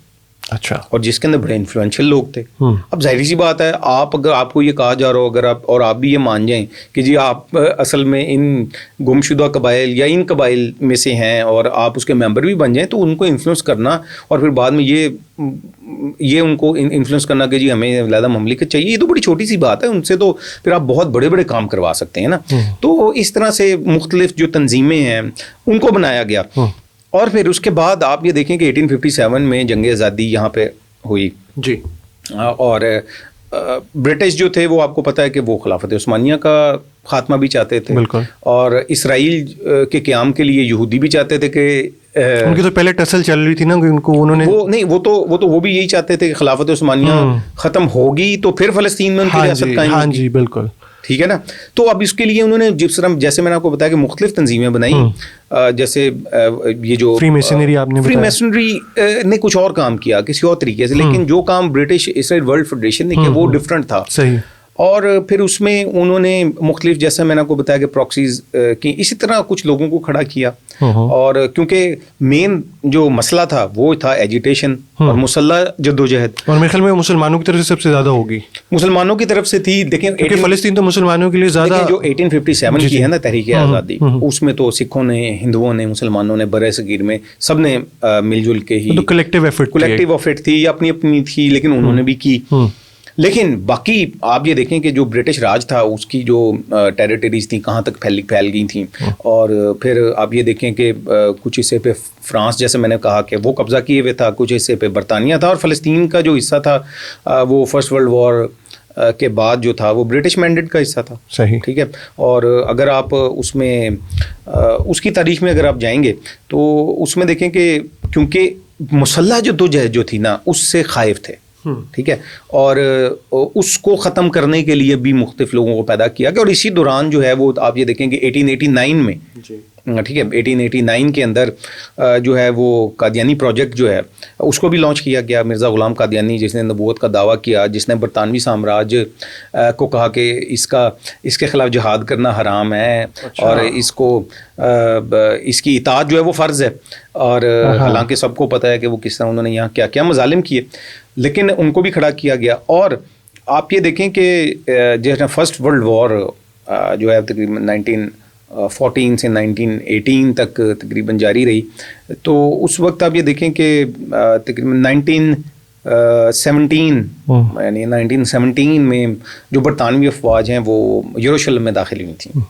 اچھا. اور جس کے اندر بڑے انفلوئنشل لوگ تھے. اب ظاہری سی بات ہے، اگر آپ کو یہ کہا جا رہا ہو، اگر آپ بھی یہ مان جائیں کہ جی آپ اصل میں ان گمشدہ قبائل یا ان قبائل میں سے ہیں اور آپ اس کے ممبر بھی بن جائیں، تو ان کو انفلوئنس کرنا اور پھر بعد میں یہ ان کو انفلوئنس کرنا کہ جی ہمیں علیحدہ مملکت چاہیے، یہ تو بڑی چھوٹی سی بات ہے. ان سے تو پھر آپ بہت بڑے بڑے کام کروا سکتے ہیں نا. تو اس طرح سے مختلف جو تنظیمیں ہیں ان کو بنایا گیا. اور پھر اس کے بعد آپ یہ دیکھیں کہ 1857 میں جنگ آزادی یہاں پہ ہوئی. جی. اور برٹش جو تھے وہ آپ کو پتہ ہے کہ وہ خلافت عثمانیہ کا خاتمہ بھی چاہتے تھے. بالکل. اور اسرائیل کے قیام کے لیے یہودی بھی چاہتے تھے کہ ان کی تو پہلے ٹسل چل رہی تھی نا، ان کو انہوں نے وہ بھی یہی چاہتے تھے کہ خلافت عثمانیہ ختم ہوگی تو پھر فلسطین میں ان کی ریاست قائم ہوگی. ہاں جی بالکل. ٹھیک ہے نا. تو اب اس کے لیے انہوں نے جیسے میں نے آپ کو بتایا کہ مختلف تنظیمیں بنائی، جیسے یہ جو فری میسنری، آپ نے فری میسنری نے کچھ اور کام کیا کسی اور طریقے سے، لیکن جو کام برٹش اسرائیل ورلڈ فیڈریشن نے کیا وہ ڈفرینٹ تھا. صحیح. اور پھر اس میں انہوں نے مختلف، جیسے میں نے آپ کو بتایا کہ پراکسیز کی، اسی طرح کچھ لوگوں کو کھڑا کیا. اور کیونکہ مین جو مسئلہ تھا وہ تھا ایجیٹیشن اور مسلح جدوجہد. اور میرے خیال میں مسلمانوں کی طرف سے سب سے زیادہ ہوگی، مسلمانوں کی طرف سے تھی. دیکھیں فلسطین تو مسلمانوں کے لیے زیادہ، جو 1857 کی ہے نا تحریک آزادی، اس میں تو سکھوں نے، ہندوؤں نے، مسلمانوں نے، برِ صغیر میں سب نے مل جل کے ہی، کلیکٹیو ایفرٹ تھی، اپنی اپنی تھی، لیکن انہوں نے بھی کی. لیکن باقی آپ یہ دیکھیں کہ جو برٹش راج تھا اس کی جو ٹیریٹریز تھیں کہاں تک پھیل گئی تھیں. اور پھر آپ یہ دیکھیں کہ کچھ حصے پہ فرانس، جیسے میں نے کہا کہ وہ قبضہ کیے ہوئے تھا، کچھ حصے پہ برطانیہ تھا، اور فلسطین کا جو حصہ تھا وہ فرسٹ ورلڈ وار کے بعد جو تھا وہ برٹش مینڈیٹ کا حصہ تھا. صحیح. ٹھیک ہے. اور اگر آپ اس میں اس کی تاریخ میں اگر آپ جائیں گے تو اس میں دیکھیں کہ کیونکہ مسلح جدوجہد جو تھی نا اس سے خائف تھے. ٹھیک ہے. اور اس کو ختم کرنے کے لیے بھی مختلف لوگوں کو پیدا کیا گیا. اور اسی دوران جو ہے وہ آپ یہ دیکھیں کہ 1889 میں، ٹھیک ہے، 1889 کے اندر جو ہے وہ قادیانی پروجیکٹ جو ہے اس کو بھی لانچ کیا گیا. مرزا غلام قادیانی جس نے نبوت کا دعویٰ کیا، جس نے برطانوی سامراج کو کہا کہ اس کے خلاف جہاد کرنا حرام ہے اور اس کی اطاعت جو ہے وہ فرض ہے. اور حالانکہ سب کو پتہ ہے کہ وہ کس طرح انہوں نے یہاں کیا کیا مظالم کیے، لیکن ان کو بھی کھڑا کیا گیا. اور آپ یہ دیکھیں کہ جیسے فرسٹ ورلڈ وار جو ہے تقریباً 1914 سے 1918 تک تقریباً جاری رہی. تو اس وقت آپ یہ دیکھیں کہ تقریباً 1917 میں جو برطانوی افواج ہیں وہ یروشلم میں داخل ہوئی تھیں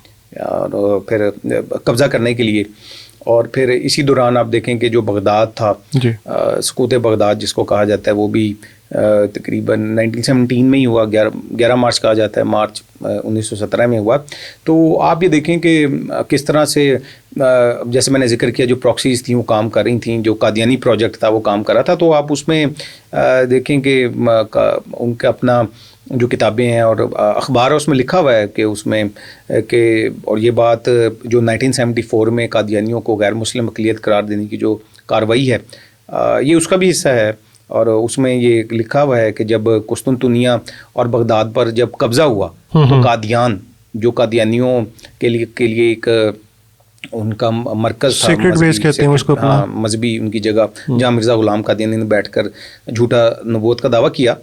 اور پھر قبضہ کرنے کے لیے. اور پھر اسی دوران آپ دیکھیں کہ جو بغداد تھا، سقوط بغداد جس کو کہا جاتا ہے، وہ بھی تقریباً 1917 میں ہی ہوا. 11 مارچ کہا جاتا ہے، مارچ 1917 میں ہوا. تو آپ یہ دیکھیں کہ کس طرح سے جیسے میں نے ذکر کیا جو پراکسیز تھیں وہ کام کر رہی تھیں، جو قادیانی پروجیکٹ تھا وہ کام کر رہا تھا. تو آپ اس میں دیکھیں کہ ان کا اپنا جو کتابیں ہیں اور اخبار ہے اس میں لکھا ہوا ہے کہ اس میں کہ، اور یہ بات جو 1974 میں قادیانیوں کو غیر مسلم اقلیت قرار دینے کی جو کارروائی ہے یہ اس کا بھی حصہ ہے. اور اس میں یہ لکھا ہوا ہے کہ جب قسطنطنیہ اور بغداد پر جب قبضہ ہوا تو قادیان جو قادیانیوں کے لیے ایک ان کا مرکز تھا، سیکرٹ بیس کہتے ہیں اس کو، مذہبی ان کی جگہ جہاں مرزا غلام قادیانی نے بیٹھ کر جھوٹا نبوت کا دعویٰ کیا،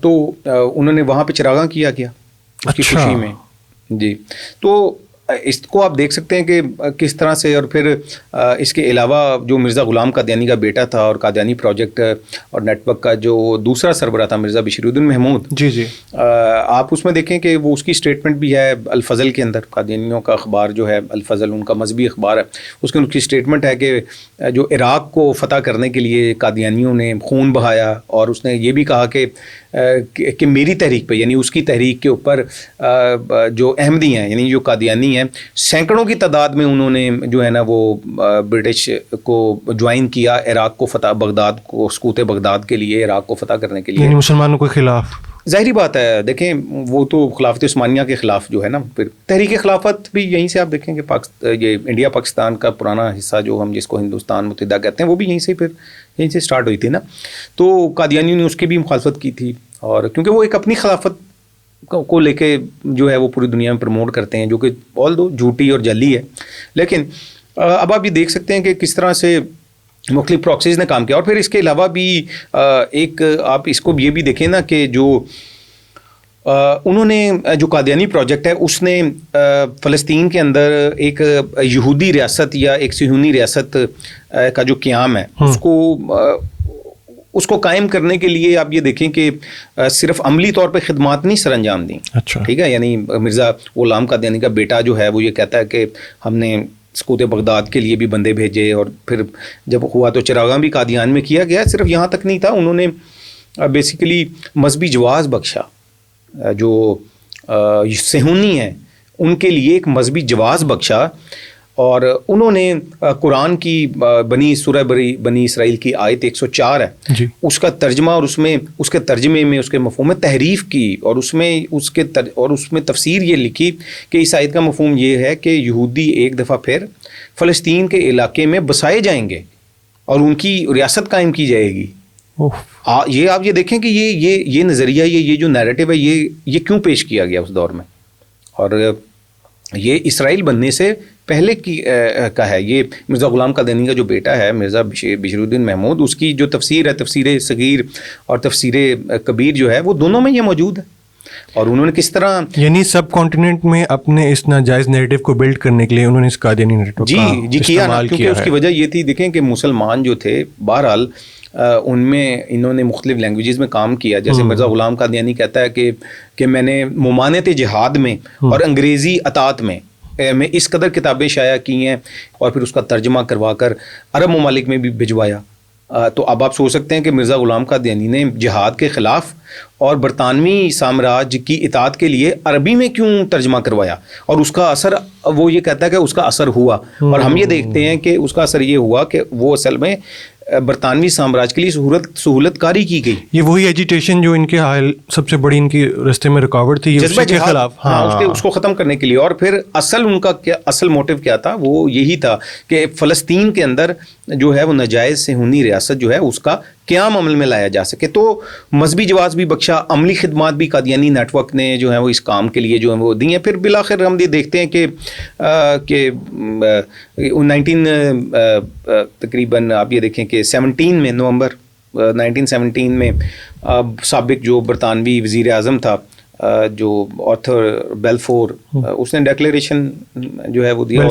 تو انہوں نے وہاں پہ چراغاں کیا گیا اس کی خوشی میں. جی. تو اس کو آپ دیکھ سکتے ہیں کہ کس طرح سے. اور پھر اس کے علاوہ جو مرزا غلام قادیانی کا بیٹا تھا اور قادیانی پروجیکٹ اور نیٹ ورک کا جو دوسرا سربراہ تھا مرزا بشیر الدین محمود، جی آپ اس میں دیکھیں کہ وہ اس کی اسٹیٹمنٹ بھی ہے الفضل کے اندر. قادیانیوں کا اخبار جو ہے الفضل ان کا مذہبی اخبار ہے، اس کی اسٹیٹمنٹ ہے کہ جو عراق کو فتح کرنے کے لیے قادیانیوں نے خون بہایا، اور اس نے یہ بھی کہا کہ میری تحریک پہ، یعنی اس کی تحریک کے اوپر جو احمدی ہیں یعنی جو قادیانی ہیں سینکڑوں کی تعداد میں انہوں نے جو ہے نا وہ برٹش کو جوائن کیا عراق کو فتح، بغداد کو، سقوط بغداد کے لیے، عراق کو فتح کرنے کے لیے، یعنی مسلمانوں کے خلاف. ظاہری بات ہے. دیکھیں وہ تو خلافت عثمانیہ کے خلاف جو ہے نا, پھر تحریک خلافت بھی یہیں سے آپ دیکھیں کہ یہ انڈیا پاکستان کا پرانا حصہ جو ہم جس کو ہندوستان متحدہ کہتے ہیں وہ بھی یہیں سے پھر یہیں سے سٹارٹ ہوئی تھی نا. تو قادیانیوں نے اس کی بھی مخالفت کی تھی, اور کیونکہ وہ ایک اپنی خلافت کو لے کے جو ہے وہ پوری دنیا میں پروموٹ کرتے ہیں, جو کہ آل دو جھوٹی اور جعلی ہے. لیکن اب آپ یہ دیکھ سکتے ہیں کہ کس طرح سے مختلف پراکسیز نے کام کیا. اور پھر اس کے علاوہ بھی ایک آپ اس کو یہ بھی دیکھیں نا کہ جو انہوں نے جو قادیانی پروجیکٹ ہے اس نے فلسطین کے اندر ایک یہودی ریاست یا ایک صہیونی ریاست کا جو قیام ہے اس کو قائم کرنے کے لیے آپ یہ دیکھیں کہ صرف عملی طور پہ خدمات نہیں سر انجام دیں. اچھا, ٹھیک ہے. یعنی مرزا غلام قادیانی کا بیٹا جو ہے وہ یہ کہتا ہے کہ ہم نے سقوط بغداد کے لیے بھی بندے بھیجے, اور پھر جب ہوا تو چراغاں بھی قادیان میں کیا گیا. صرف یہاں تک نہیں تھا, انہوں نے بیسیکلی مذہبی جواز بخشا. جو صہیونی ہیں ان کے لیے ایک مذہبی جواز بخشا, اور انہوں نے قرآن کی سورہ بنی اسرائیل کی آیت 104 ہے جی, اس کا ترجمہ اور اس کے ترجمے میں اس کے مفہوم میں تحریف کی, اور اس میں تفسیر یہ لکھی کہ اس آیت کا مفہوم یہ ہے کہ یہودی ایک دفعہ پھر فلسطین کے علاقے میں بسائے جائیں گے اور ان کی ریاست قائم کی جائے گی. یہ آپ یہ دیکھیں کہ یہ نظریہ یہ جو نیریٹو ہے یہ کیوں پیش کیا گیا اس دور میں, اور یہ اسرائیل بننے سے پہلے کا ہے. یہ مرزا غلام قادیانی کا جو بیٹا ہے مرزا بشیر الدین محمود, اس کی جو تفسیر ہے تفسیر صغیر اور تفسیر کبیر جو ہے وہ دونوں میں یہ موجود ہے. اور انہوں نے کس طرح یعنی سب کانٹیننٹ میں اپنے اس ناجائز نیریٹو کو بلڈ کرنے کے لیے انہوں نے اس قادیانی نیریٹو جی کیا نا, کیونکہ اس کی وجہ یہ تھی. دیکھیں کہ مسلمان جو تھے بہرحال ان میں انہوں نے مختلف لینگویجز میں کام کیا. جیسے مرزا غلام قادیانی کہتا ہے کہ میں نے ممانعت جہاد میں اور انگریزی اطاعت میں اس قدر کتابیں شائع کی ہیں, اور پھر اس کا ترجمہ کروا کر عرب ممالک میں بھی بھجوایا. تو اب آپ سوچ سکتے ہیں کہ مرزا غلام قادیانی نے جہاد کے خلاف اور برطانوی سامراج کی اطاعت کے لیے عربی میں کیوں ترجمہ کروایا, اور اس کا اثر وہ یہ کہتا ہے کہ اس کا اثر ہوا. اور ہم یہ دیکھتے ہیں کہ اس کا اثر یہ ہوا کہ وہ اصل میں برطانوی سامراج کے لیے سہولت کاری کی گئی. یہ وہی ایجیٹیشن جو ان کے حال سب سے بڑی ان کی رستے میں رکاوٹ تھی جذبہ کے خلاف, اس کو ختم کرنے کے لیے. اور پھر ان کا اصل موٹیو کیا تھا, وہ یہی تھا کہ فلسطین کے اندر جو ہے وہ ناجائز صہیونی ریاست جو ہے اس کا قیام عمل میں لایا جا سکے. تو مذہبی جواز بھی بخشا, عملی خدمات بھی قادیانی نیٹ ورک نے جو ہے وہ اس کام کے لیے جو ہے وہ دی ہیں. پھر بالآخر ہم یہ دیکھتے ہیں کہ 19 آپ یہ دیکھیں کہ 17 میں نومبر 1917 میں سابق جو برطانوی وزیر اعظم تھا جو آرتھر بیلفور, اس نے ڈیکلیریشن جو ہے وہ دیا,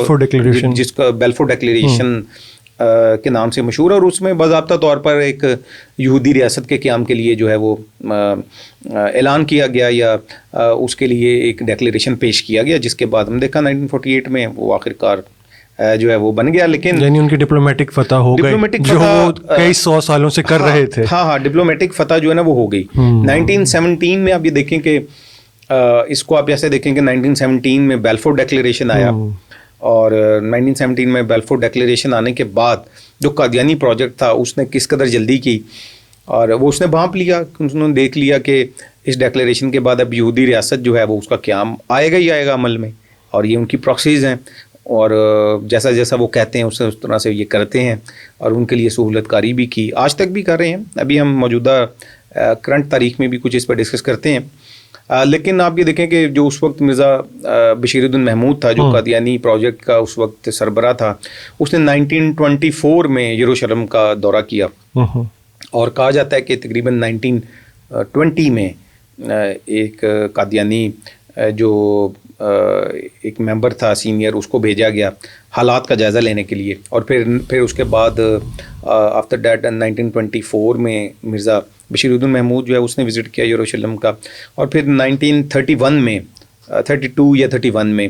جس کا بیلفور ڈیکلیریشن کے نام سے مشہور ہے. اور اس میں باضابطہ طور پر ایک یہودی ریاست کے قیام کے لیے جو ہے وہ اعلان کیا گیا, یا اس کے لیے ایک ڈیکلیریشن پیش کیا گیا, جس کے بعد ہم دیکھا 1948 میں وہ آخرکار جو ہے وہ بن گیا. لیکن یعنی ان کی ڈپلومیٹک فتح ہو گئی جو وہ کئی 100 سالوں سے کر رہے تھے. ہاں ڈپلومیٹک فتح جو ہے نا وہ ہو گئی. 1917 میں آپ یہ دیکھیں کہ اس کو آپ ایسے دیکھیں کہ 1917 میں بیلفور ڈیکلیریشن آیا, اور 1917 میں بیلفور ڈیکلیریشن آنے کے بعد جو قادیانی پروجیکٹ تھا اس نے کس قدر جلدی کی, اور وہ اس نے بھانپ لیا. انہوں نے دیکھ لیا کہ اس ڈیکلیریشن کے بعد اب یہودی ریاست جو ہے وہ اس کا قیام آئے گا ہی آئے گا عمل میں, اور یہ ان کی پراکسیز ہیں, اور جیسا جیسا وہ کہتے ہیں اس طرح سے یہ کرتے ہیں, اور ان کے لیے سہولت کاری بھی کی, آج تک بھی کر رہے ہیں. ابھی ہم موجودہ کرنٹ تاریخ میں بھی کچھ اس پر ڈسکس کرتے ہیں. لیکن آپ یہ دیکھیں کہ جو اس وقت مرزا بشیر الدین محمود تھا جو قادیانی پروجیکٹ کا اس وقت سربراہ تھا, اس نے 1924 میں یروشلم کا دورہ کیا, اور کہا جاتا ہے کہ تقریباً 1920 میں ایک قادیانی جو ایک ممبر تھا سینئر, اس کو بھیجا گیا حالات کا جائزہ لینے کے لیے. اور پھر اس کے بعد آفٹر دیٹ 1924 میں مرزا بشیر الدین محمود جو ہے اس نے وزٹ کیا یروشلم کا. اور پھر 1931 میں 32 یا 31 میں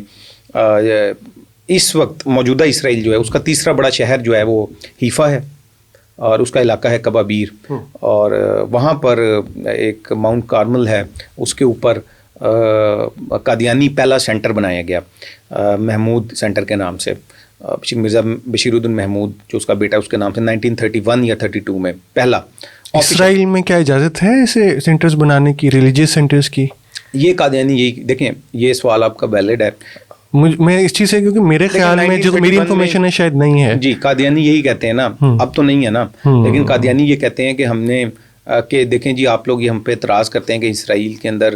اس وقت موجودہ اسرائیل جو ہے اس کا تیسرا بڑا شہر جو ہے وہ حیفا ہے, اور اس کا علاقہ ہے کبابیر, اور وہاں پر ایک ماؤنٹ کارمل ہے, اس کے اوپر قادیانی پہلا سینٹر بنایا گیا محمود سینٹر کے نام سے. مرزا بشیر الدین محمود جو اس کا بیٹا اس کے نام سے 1931 یا 32 میں پہلا, اسرائیل میں کیا اجازت ہے ایسے سینٹرز بنانے کی، ریلیجیس سینٹرز کی؟ یہ قادیانی یہی دیکھیں، یہ سوال آپ کا ویلڈ ہے. میں اس چیز سے، کیونکہ میرے خیال میں جو میری انفارمیشن ہے شاید نہیں ہے. جی قادیانی یہی کہتے ہیں نا، اب تو نہیں ہے نا، لیکن قادیانی یہ کہتے ہیں کہ ہم نے کہ دیکھیں جی آپ لوگ یہ ہم پہ اعتراض کرتے ہیں کہ اسرائیل کے اندر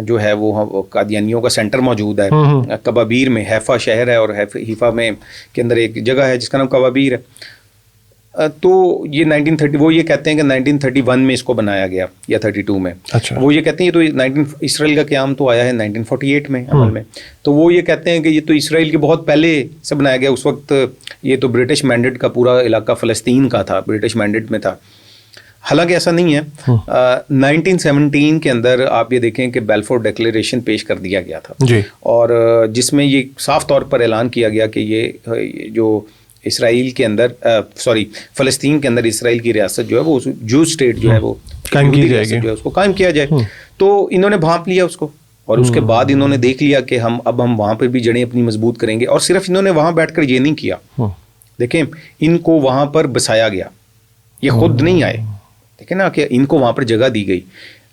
جو ہے وہ قادیانیوں کا سینٹر موجود ہے کبابیر میں. حیفا شہر ہے اور حیفا میں کے اندر ایک جگہ ہے جس کا نام کبابیر ہے. تو یہ 1930 وہ یہ کہتے ہیں کہ 1931 میں اس کو بنایا گیا یا 32 میں. وہ یہ کہتے ہیں یہ تو اسرائیل کا قیام تو آیا ہے 1948 میں عمل میں. تو وہ یہ کہتے ہیں کہ یہ تو اسرائیل کے بہت پہلے سے بنایا گیا. اس وقت یہ تو برٹش مینڈیٹ کا پورا علاقہ فلسطین کا تھا، برٹش مینڈیٹ میں تھا. حالانکہ ایسا نہیں ہے. 1917 کے اندر آپ یہ دیکھیں کہ بیلفور ڈیکلیریشن پیش کر دیا گیا تھا اور جس میں یہ صاف طور پر اعلان کیا گیا کہ یہ جو اسرائیل کے اندر فلسطین کے اندر اسرائیل کی ریاست جو ہے وہ جو اسٹیٹ جو ہے وہ قائم کی جائے گی، اس کو قائم کیا جائے. تو انہوں نے بھانپ لیا اس کو اور اس کے بعد انہوں نے دیکھ لیا کہ ہم وہاں پہ بھی جڑیں اپنی مضبوط کریں گے. اور صرف انہوں نے وہاں بیٹھ کر یہ نہیں کیا، دیکھیں ان کو وہاں پر بسایا گیا، یہ خود نہیں آئے، دیکھیں نا کہ ان کو وہاں پر جگہ دی گئی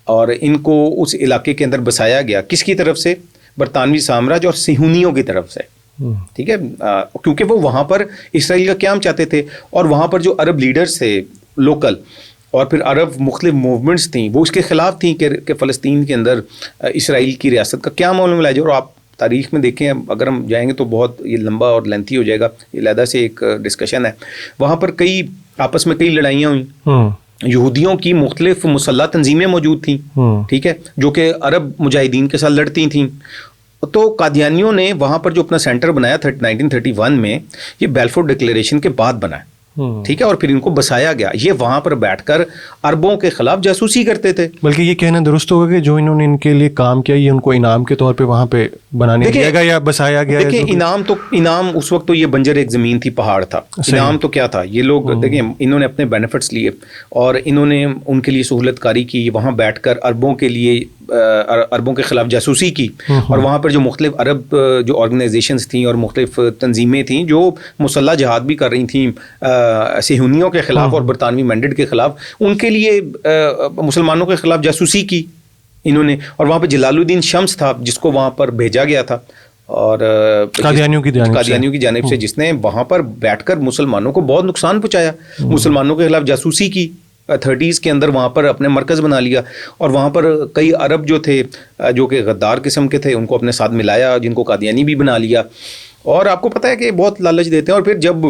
اور ان کو اس علاقے کے اندر بسایا گیا. کس کی طرف سے؟ برطانوی سامراج اور صہیونیوں کی طرف سے. ٹھیک ہے، کیونکہ وہ وہاں پر اسرائیل کا قیام چاہتے تھے اور وہاں پر جو عرب لیڈرز تھے لوکل اور پھر عرب مختلف موومنٹس تھیں وہ اس کے خلاف تھیں کہ فلسطین کے اندر اسرائیل کی ریاست کا قیام عمل میں لایا جائے. اور آپ تاریخ میں دیکھیں، اگر ہم جائیں گے تو بہت یہ لمبا اور لینتھی ہو جائے گا، یہ علیحدہ سے ایک ڈسکشن ہے. وہاں پر آپس میں کئی لڑائیاں ہوئیں. یہودیوں کی مختلف مسلح تنظیمیں موجود تھیں، ٹھیک ہے، جو کہ عرب مجاہدین کے ساتھ لڑتی تھیں. تو قادیانیوں نے وہاں پر جو اپنا سینٹر بنایا 1931 میں، یہ بیلفور ڈکلیریشن کے بعد بنا ہے، ٹھیک ہے، اور پھر ان کو بسایا گیا. یہ وہاں پر بیٹھ کر عربوں کے خلاف جاسوسی کرتے تھے. بلکہ یہ کہنا درست ہوگا کہ جو انہوں نے ان کے لیے کام کیا یہ ان کو انعام کے طور پہ وہاں پہ بنانے دیا گیا یا بسایا گیا. دیکھیں انعام اس وقت تو یہ بنجر ایک زمین تھی، پہاڑ تھا. انعام تو کیا تھا، یہ لوگ دیکھیں انہوں نے اپنے بینیفٹس لیے اور انہوں نے ان کے لیے سہولت کاری کی، وہاں بیٹھ کر عربوں کے خلاف جاسوسی کی. اور وہاں پر جو مختلف عرب جو آرگنائزیشنز تھیں اور مختلف تنظیمیں تھیں جو مسلح جہاد بھی کر رہی تھیں صہیونیوں کے خلاف اور برطانوی مینڈیٹ کے خلاف، ان کے لیے مسلمانوں کے خلاف جاسوسی کی انہوں نے. اور وہاں پہ جلال الدین شمس تھا جس کو وہاں پر بھیجا گیا تھا اور قادیانیوں کی جانب سے، جس نے وہاں پر بیٹھ کر مسلمانوں کو بہت نقصان پہنچایا، مسلمانوں کے خلاف جاسوسی کی. 30s کے اندر وہاں پر اپنے مرکز بنا لیا اور وہاں پر کئی عرب جو تھے جو کہ غدار قسم کے تھے ان کو اپنے ساتھ ملایا، جن کو قادیانی بھی بنا لیا. اور آپ کو پتہ ہے کہ بہت لالچ دیتے ہیں. اور پھر جب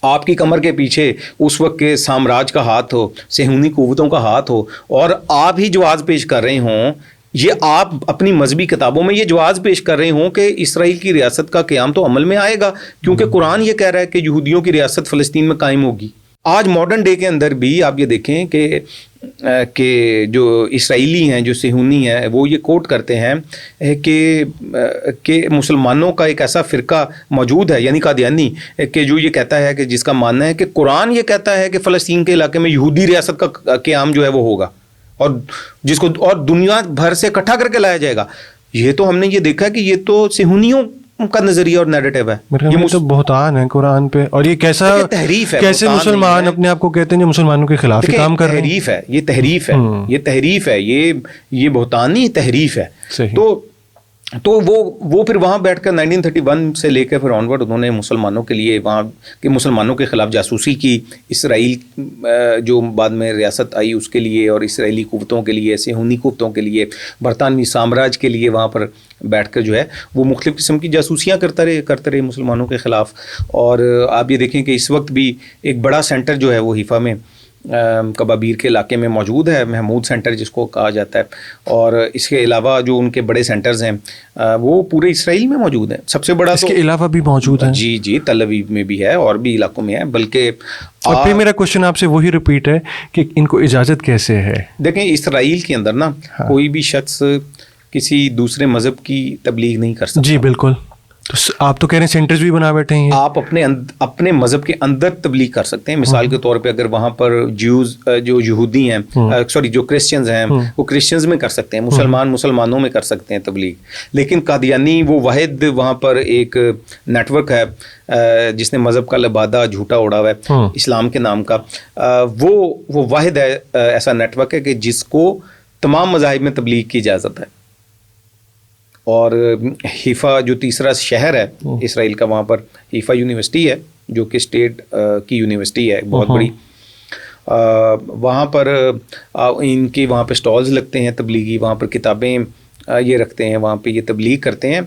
آپ کی کمر کے پیچھے اس وقت کے سامراج کا ہاتھ ہو، صہیونی قوتوں کا ہاتھ ہو اور آپ ہی جواز پیش کر رہے ہوں، یہ آپ اپنی مذہبی کتابوں میں یہ جواز پیش کر رہے ہوں کہ اسرائیل کی ریاست کا قیام تو عمل میں آئے گا، کیونکہ قرآن یہ کہہ رہا ہے کہ یہودیوں کی ریاست فلسطین میں قائم ہوگی. آج ماڈرن ڈے کے اندر بھی آپ یہ دیکھیں کہ جو اسرائیلی ہیں، جو صہیونی ہیں، وہ یہ کوٹ کرتے ہیں کہ مسلمانوں کا ایک ایسا فرقہ موجود ہے، یعنی قادیانی، کہ جو یہ کہتا ہے کہ جس کا ماننا ہے کہ قرآن یہ کہتا ہے کہ فلسطین کے علاقے میں یہودی ریاست کا قیام جو ہے وہ ہوگا اور جس کو اور دنیا بھر سے اکٹھا کر کے لایا جائے گا. یہ تو ہم نے یہ دیکھا کہ یہ تو صہیونیوں کا نظریہ اور نیریٹو ہے. یہ تو بہتان ہے قرآن پہ. اور یہ کیسا تحریف ہے، کیسے مسلمان اپنے آپ کو کہتے ہیں جو مسلمانوں کے خلاف ہی کام کر رہے ہیں. تحریف ہے، یہ تحریف ہے، یہ بہتان نہیں، تحریف ہے. تو وہ پھر وہاں بیٹھ کر 1931 سے لے کے پھر آنورڈ انہوں نے مسلمانوں کے لیے وہاں کے مسلمانوں کے خلاف جاسوسی کی. اسرائیل جو بعد میں ریاست آئی اس کے لیے اور اسرائیلی قوتوں کے لیے، صہیونی قوتوں کے لیے، برطانوی سامراج کے لیے وہاں پر بیٹھ کر جو ہے وہ مختلف قسم کی جاسوسیاں کرتے رہے مسلمانوں کے خلاف. اور آپ یہ دیکھیں کہ اس وقت بھی ایک بڑا سینٹر جو ہے وہ حیفا میں کبابیر کے علاقے میں موجود ہے، محمود سینٹر جس کو کہا جاتا ہے. اور اس کے علاوہ جو ان کے بڑے سینٹرز ہیں وہ پورے اسرائیل میں موجود ہیں. سب سے بڑا اس کے علاوہ بھی موجود ہیں. جی تل ابیب میں بھی ہے اور بھی علاقوں میں ہے. بلکہ اور پھر میرا کوشچن آپ سے وہی ریپیٹ ہے کہ ان کو اجازت کیسے ہے؟ دیکھیں اسرائیل کے اندر نا کوئی بھی شخص کسی دوسرے مذہب کی تبلیغ نہیں کر سکتا. جی بالکل. تو آپ تو کہہ رہے ہیں سینٹرز بھی بنا بیٹھے ہیں. آپ اپنے مذہب کے اندر تبلیغ کر سکتے ہیں. مثال کے طور پہ اگر وہاں پر جیوز جو یہودی ہیں جو کرسچنز ہیں وہ کرسچنز میں کر سکتے ہیں, مسلمانوں میں کر سکتے ہیں تبلیغ. لیکن قادیانی وہ واحد وہاں پر ایک نیٹ ورک ہے جس نے مذہب کا لبادہ جھوٹا اڑا ہوا ہے اسلام کے نام کا. وہ واحد ہے ایسا نیٹ ورک ہے کہ جس کو تمام مذاہب میں تبلیغ کی اجازت ہے. اور حیفا جو تیسرا شہر ہے اسرائیل کا, وہاں پر حیفا یونیورسٹی ہے جو کہ اسٹیٹ کی یونیورسٹی ہے بہت بڑی. وہاں پر ان کے وہاں پہ سٹالز لگتے ہیں تبلیغی, وہاں پر کتابیں یہ رکھتے ہیں, وہاں پہ یہ تبلیغ کرتے ہیں.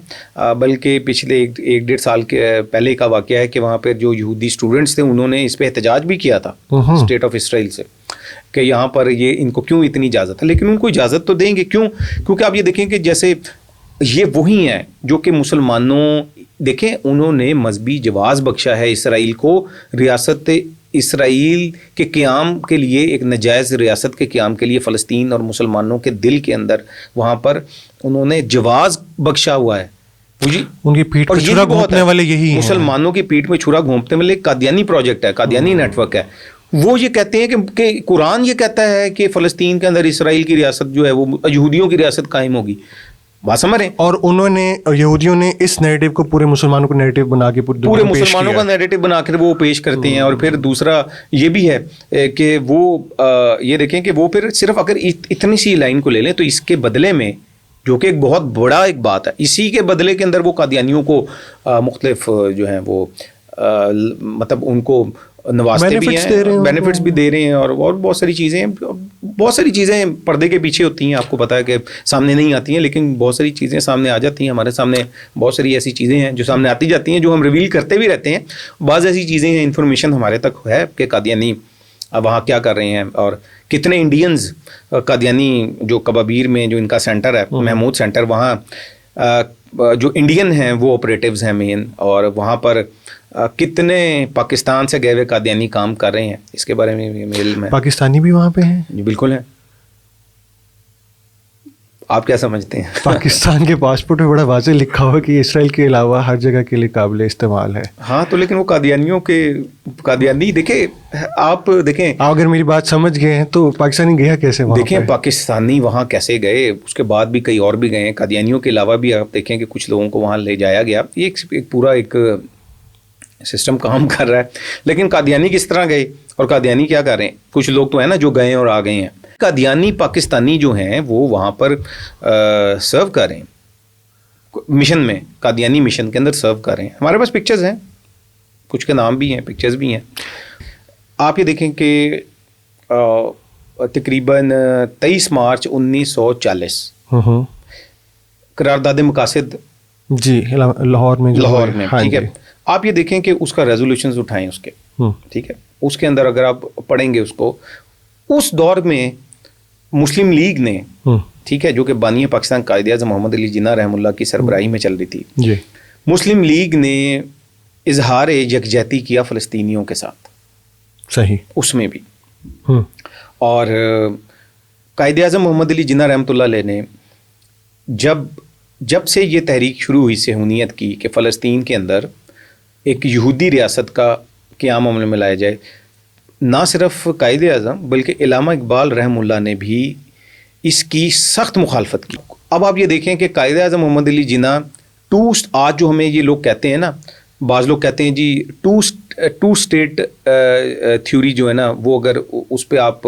بلکہ پچھلے 1-1.5 سال کے پہلے کا واقعہ ہے کہ وہاں پہ جو یہودی اسٹوڈنٹس تھے انہوں نے اس پہ احتجاج بھی کیا تھا اسٹیٹ آف اسرائیل سے کہ یہاں پر یہ ان کو کیوں اتنی اجازت ہے. لیکن ان کو اجازت تو دیں گے, کیونکہ آپ یہ دیکھیں کہ جیسے یہ وہی ہیں جو کہ مسلمانوں, دیکھیں انہوں نے مذہبی جواز بخشا ہے اسرائیل کو ریاست اسرائیل کے قیام کے لیے, ایک ناجائز ریاست کے قیام کے لیے فلسطین اور مسلمانوں کے دل کے اندر وہاں پر انہوں نے جواز بخشا ہوا ہے. ان کی پیٹھ پہ چھرا گھونپنے والے یہی ہیں, مسلمانوں کی پیٹھ میں چھرا گھونپنے والے قادیانی پروجیکٹ ہے, قادیانی نیٹ ورک ہے. وہ یہ کہتے ہیں کہ قرآن یہ کہتا ہے کہ فلسطین کے اندر اسرائیل کی ریاست جو ہے وہ یہودیوں کی ریاست قائم ہوگی. بات سمجھ رہے ہیں؟ اور انہوں نے یہودیوں نے اس نیریٹو کو پورے مسلمانوں کو نیریٹو بنا کے پورے مسلمانوں کا نیریٹو بنا کر وہ پیش کرتے ہیں. اور پھر دوسرا یہ بھی ہے کہ وہ یہ دیکھیں کہ وہ پھر صرف اگر اتنی سی لائن کو لے لیں تو اس کے بدلے میں, جو کہ ایک بہت بڑا ایک بات ہے, اسی کے بدلے کے اندر وہ قادیانیوں کو مختلف جو ہیں وہ مطلب ان کو نوازتے بھی ہیں, بینیفٹس بھی دے رہے ہیں, اور بہت ساری چیزیں پردے کے پیچھے ہوتی ہیں. آپ کو پتا ہے کہ سامنے نہیں آتی ہیں, لیکن بہت ساری چیزیں سامنے آ جاتی ہیں. ہمارے سامنے بہت ساری ایسی چیزیں ہیں جو سامنے آتی جاتی ہیں, جو ہم ریویل کرتے بھی رہتے ہیں. بعض ایسی چیزیں ہیں, انفارمیشن ہمارے تک ہے کہ قادیانی وہاں کیا کر رہے ہیں, اور کتنے انڈینز قادیانی جو کبابیر میں جو ان کا سینٹر ہے محمود سینٹر, وہاں جو انڈین ہیں وہ آپریٹیوز ہیں مین, اور وہاں پر کتنے پاکستان سے گئے ہوئے قادیانی کام کر رہے ہیں. اس کے بارے میں علم ہے. پاکستانی بھی وہاں پہ ہیں؟ جی بالکل ہیں. آپ کیا سمجھتے ہیں؟ پاکستان کے پاسپورٹ میں بڑا واضح لکھا ہوا کہ اسرائیل کے علاوہ ہر جگہ کے لیے قابل استعمال ہے. ہاں تو لیکن وہ قادیانی دیکھیں, آپ دیکھیں, اگر میری بات سمجھ گئے ہیں تو پاکستانی گیا کیسے وہاں؟ دیکھیں پاکستانی وہاں کیسے گئے, اس کے بعد بھی کئی اور بھی گئے ہیں. قادیانیوں کے علاوہ بھی آپ دیکھیں کہ کچھ لوگوں کو وہاں لے جایا گیا. یہ ایک پورا ایک سسٹم کام کر رہا ہے. لیکن قادیانی کس طرح گئے اور قادیانی کیا کر رہے ہیں؟ کچھ لوگ تو ہیں نا جو گئے اور آ گئے ہیں. قادیانی پاکستانی جو ہیں وہ وہاں پر سرو کر رہے ہیں مشن میں, قادیانی مشن کے اندر سرو کر رہے ہیں. ہمارے پاس پکچرز ہیں, کچھ کے نام بھی ہیں, پکچرز بھی ہیں. آپ یہ دیکھیں کہ تقریباً 23 مارچ 1940 قرارداد مقاصد جی لاہور میں ٹھیک ہے. آپ یہ دیکھیں کہ اس کا ریزولوشنز اٹھائیں اس کے, ٹھیک ہے. اس کے اندر اگر آپ پڑھیں گے اس کو, اس دور میں مسلم لیگ نے, ٹھیک ہے, جو کہ بانی پاکستان قائد اعظم محمد علی جناح رحمہ اللہ کی سربراہی میں چل رہی تھی, مسلم لیگ نے اظہار یکجہتی کیا فلسطینیوں کے ساتھ. صحیح. اس میں بھی اور قائد اعظم محمد علی جناح رحمۃ اللہ علیہ نے جب سے یہ تحریک شروع ہوئی صہیونیت کی کہ فلسطین کے اندر ایک یہودی ریاست کا قیام عمل میں لایا جائے, نہ صرف قائد اعظم بلکہ علامہ اقبال رحمہ اللہ نے بھی اس کی سخت مخالفت کی. اب آپ یہ دیکھیں کہ قائد اعظم محمد علی جناح آج جو ہمیں یہ لوگ کہتے ہیں نا, بعض لوگ کہتے ہیں جی ٹو اسٹیٹ تھیوری جو ہے نا, وہ اگر اس پہ آپ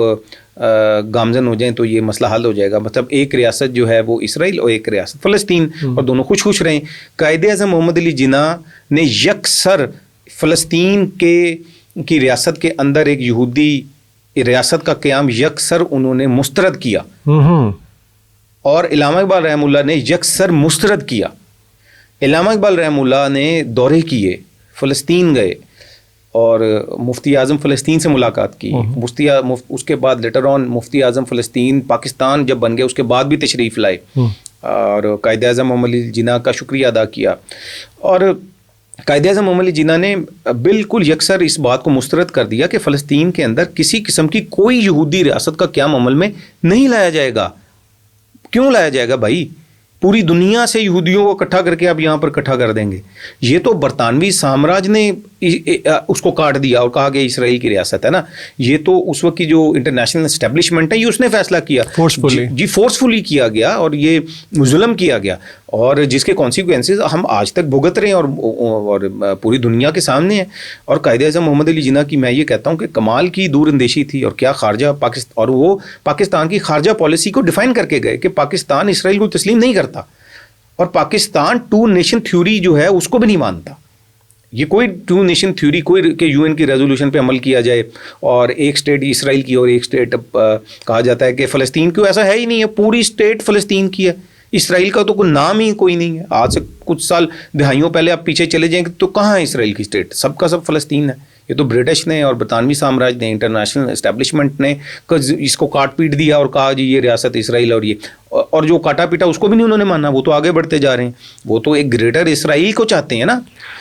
گامزن ہو جائیں تو یہ مسئلہ حل ہو جائے گا. مطلب ایک ریاست جو ہے وہ اسرائیل اور ایک ریاست فلسطین, اور دونوں خوش رہیں. قائد اعظم محمد علی جناح نے یکسر فلسطین کی ریاست کے اندر ایک یہودی ریاست کا قیام یکسر انہوں نے مسترد کیا, اور علامہ اقبال رحمہ اللہ نے یکسر مسترد کیا. علامہ اقبال رحمہ اللہ نے دورے کیے, فلسطین گئے اور مفتی اعظم فلسطین سے ملاقات کی. اس کے بعد لیٹر آن مفتی اعظم فلسطین پاکستان جب بن گئے اس کے بعد بھی تشریف لائے اور قائد اعظم محمد علی جناح کا شکریہ ادا کیا. اور قائد اعظم محمد علی جناح نے بالکل یکسر اس بات کو مسترد کر دیا کہ فلسطین کے اندر کسی قسم کی کوئی یہودی ریاست کا قیام عمل میں نہیں لایا جائے گا. کیوں لایا جائے گا بھائی؟ پوری دنیا سے یہودیوں کو اکٹھا کر کے آپ یہاں پر اکٹھا کر دیں گے. یہ تو برطانوی سامراج نے اس کو کاٹ دیا اور کہا کہ اسرائیل کی ریاست ہے نا. یہ تو اس وقت کی جو انٹرنیشنل اسٹیبلشمنٹ ہے یہ اس نے فیصلہ کیا فورسفلی کیا گیا اور یہ ظلم کیا گیا, اور جس کے کانسیکوینسز ہم آج تک بھگت رہے ہیں اور پوری دنیا کے سامنے ہیں. اور قائد اعظم محمد علی جناح کی میں یہ کہتا ہوں کہ کمال کی دور اندیشی تھی, اور کیا خارجہ اور وہ پاکستان کی خارجہ پالیسی کو ڈیفائن کر کے گئے کہ پاکستان اسرائیل کو تسلیم نہیں کرتا, اور پاکستان ٹو نیشن تھیوری جو ہے اس کو بھی نہیں مانتا. یہ کوئی ٹو نیشن تھیوری کوئی کہ یو این کی ریزولوشن پہ عمل کیا جائے اور ایک اسٹیٹ اسرائیل کی اور ایک اسٹیٹ کہا جاتا ہے کہ فلسطین کی, ایسا ہے ہی نہیں ہے. پوری اسٹیٹ فلسطین کی ہے, اسرائیل کا تو کوئی نام ہی کوئی نہیں ہے. آج سے کچھ سال دہائیوں پہلے آپ پیچھے چلے جائیں تو کہاں ہے اسرائیل کی اسٹیٹ؟ سب کا سب فلسطین ہے. یہ تو برٹش نے اور برطانوی سامراج نے, انٹرنیشنل اسٹیبلشمنٹ نے اس کو کاٹ پیٹ دیا اور کہا جی یہ ریاست اسرائیل, اور جو کاٹا پیٹا اس کو بھی نہیں انہوں نے مانا, وہ تو آگے بڑھتے جا رہے ہیں. وہ تو ایک گریٹر اسرائیل کو چاہتے ہیں نا.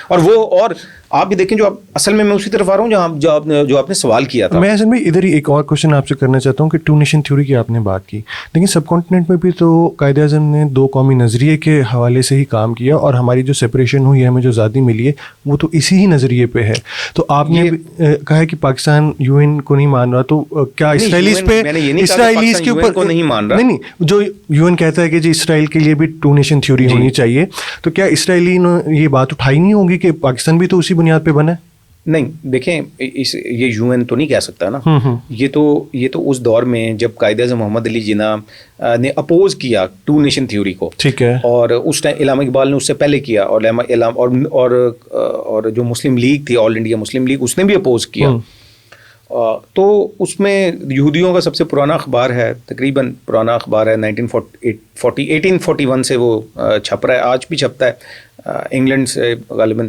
اور آپ بھی دیکھیں جو اصل میں اسی طرف آ رہا ہوں جو آپ نے سوال کیا تھا. میں اصل میں ادھر ہی ایک اور کوشچن آپ سے کرنا چاہتا ہوں کہ ٹو نیشن تھیوری کی آپ نے بات کی, لیکن سب کانٹیننٹ میں بھی تو قائد اعظم نے دو قومی نظریے کے حوالے سے ہی کام کیا, اور ہماری جو سپریشن ہوئی ہے, ہمیں جو آزادی ملی ہے, وہ تو اسی ہی نظریے پہ ہے. تو آپ نے کہا ہے کہ پاکستان یو این کو نہیں مان رہا, تو کیا اسرائیلیز پہ اسرائیلیز کے اوپر نہیں مان رہا؟ نہیں, جو یو این کہتا ہے کہ جی اسرائیل کے لیے بھی ٹو نیشن تھیوری ہونی چاہیے, تو کیا اسرائیلی نے یہ بات اٹھائی نہیں ہوگی کہ پاکستان بھی تو اسی بنیاد پہ بنا ہے؟ نہیں دیکھیں, یہ یو این تو نہیں کہہ سکتا نا. یہ تو اس دور میں جب قائد اعظم محمد علی جناح نے اپوز کیا ٹو نیشن تھیوری کو, ٹھیک ہے, اور اس ٹائم علامہ اقبال نے اس سے پہلے کیا, اور جو مسلم لیگ تھی, آل انڈیا مسلم لیگ, اس نے بھی اپوز کیا. تو اس میں یہودیوں کا سب سے پرانا اخبار ہے, تقریباً پرانا اخبار ہے 1841 سے وہ چھپ رہا ہے, آج بھی چھپتا ہے انگلینڈ سے غالباً,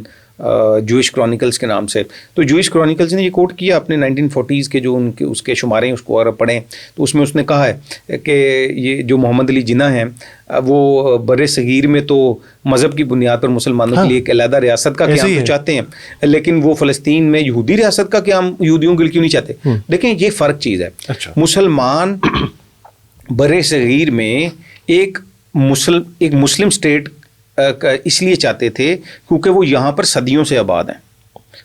جوئش کرونیکلز کے نام سے. تو جوئش کرونیکلز نے یہ کوٹ کیا اپنے 1940s کے جو اس کے شمارے ہیں, اس کو اگر پڑھیں تو اس میں اس نے کہا ہے کہ یہ جو محمد علی جناح ہیں وہ بر صغیر میں تو مذہب کی بنیاد پر مسلمانوں کے لیے ایک علیحدہ ریاست کا قیام تو چاہتے ہیں, لیکن وہ فلسطین میں یہودی ریاست کا قیام یہودیوں کے لیے کیوں نہیں چاہتے؟ دیکھیں یہ فرق چیز ہے. مسلمان بر صغیر میں ایک مسلم اسٹیٹ اس لیے چاہتے تھے کیونکہ وہ یہاں پر صدیوں سے آباد ہیں,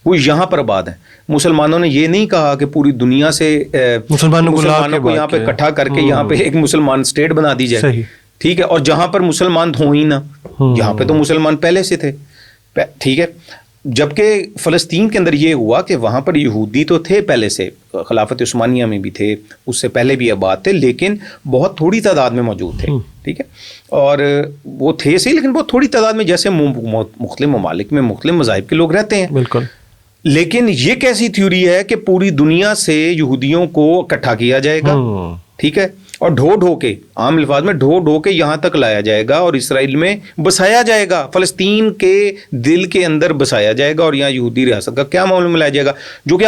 وہ یہاں پر آباد ہیں. مسلمانوں نے یہ نہیں کہا کہ پوری دنیا سے مسلمانوں کو یہاں پہ اکٹھا کر کے یہاں پہ ایک مسلمان اسٹیٹ بنا دی جائے, ٹھیک ہے, اور جہاں پر مسلمان ہوں ہی نہ, یہاں پہ تو مسلمان پہلے سے تھے, ٹھیک ہے. جبکہ فلسطین کے اندر یہ ہوا کہ وہاں پر یہودی تو تھے پہلے سے, خلافت عثمانیہ میں بھی تھے, اس سے پہلے بھی آباد تھے, لیکن بہت تھوڑی تعداد میں موجود تھے, ٹھیک ہے, اور وہ تھے صحیح لیکن بہت تھوڑی تعداد میں, جیسے مختلف ممالک میں مختلف مذاہب کے لوگ رہتے ہیں. بالکل. لیکن یہ کیسی تھیوری ہے کہ پوری دنیا سے یہودیوں کو اکٹھا کیا جائے گا, ٹھیک ہے, اور ڈھو کے, عام الفاظ میں ڈھو کے یہاں تک لایا جائے گا اور اسرائیل میں بسایا جائے گا, فلسطین کے دل کے اندر بسایا جائے گا, اور یہاں یہودی ریاست کا کیا معاملہ میں لایا جائے گا, جو کہ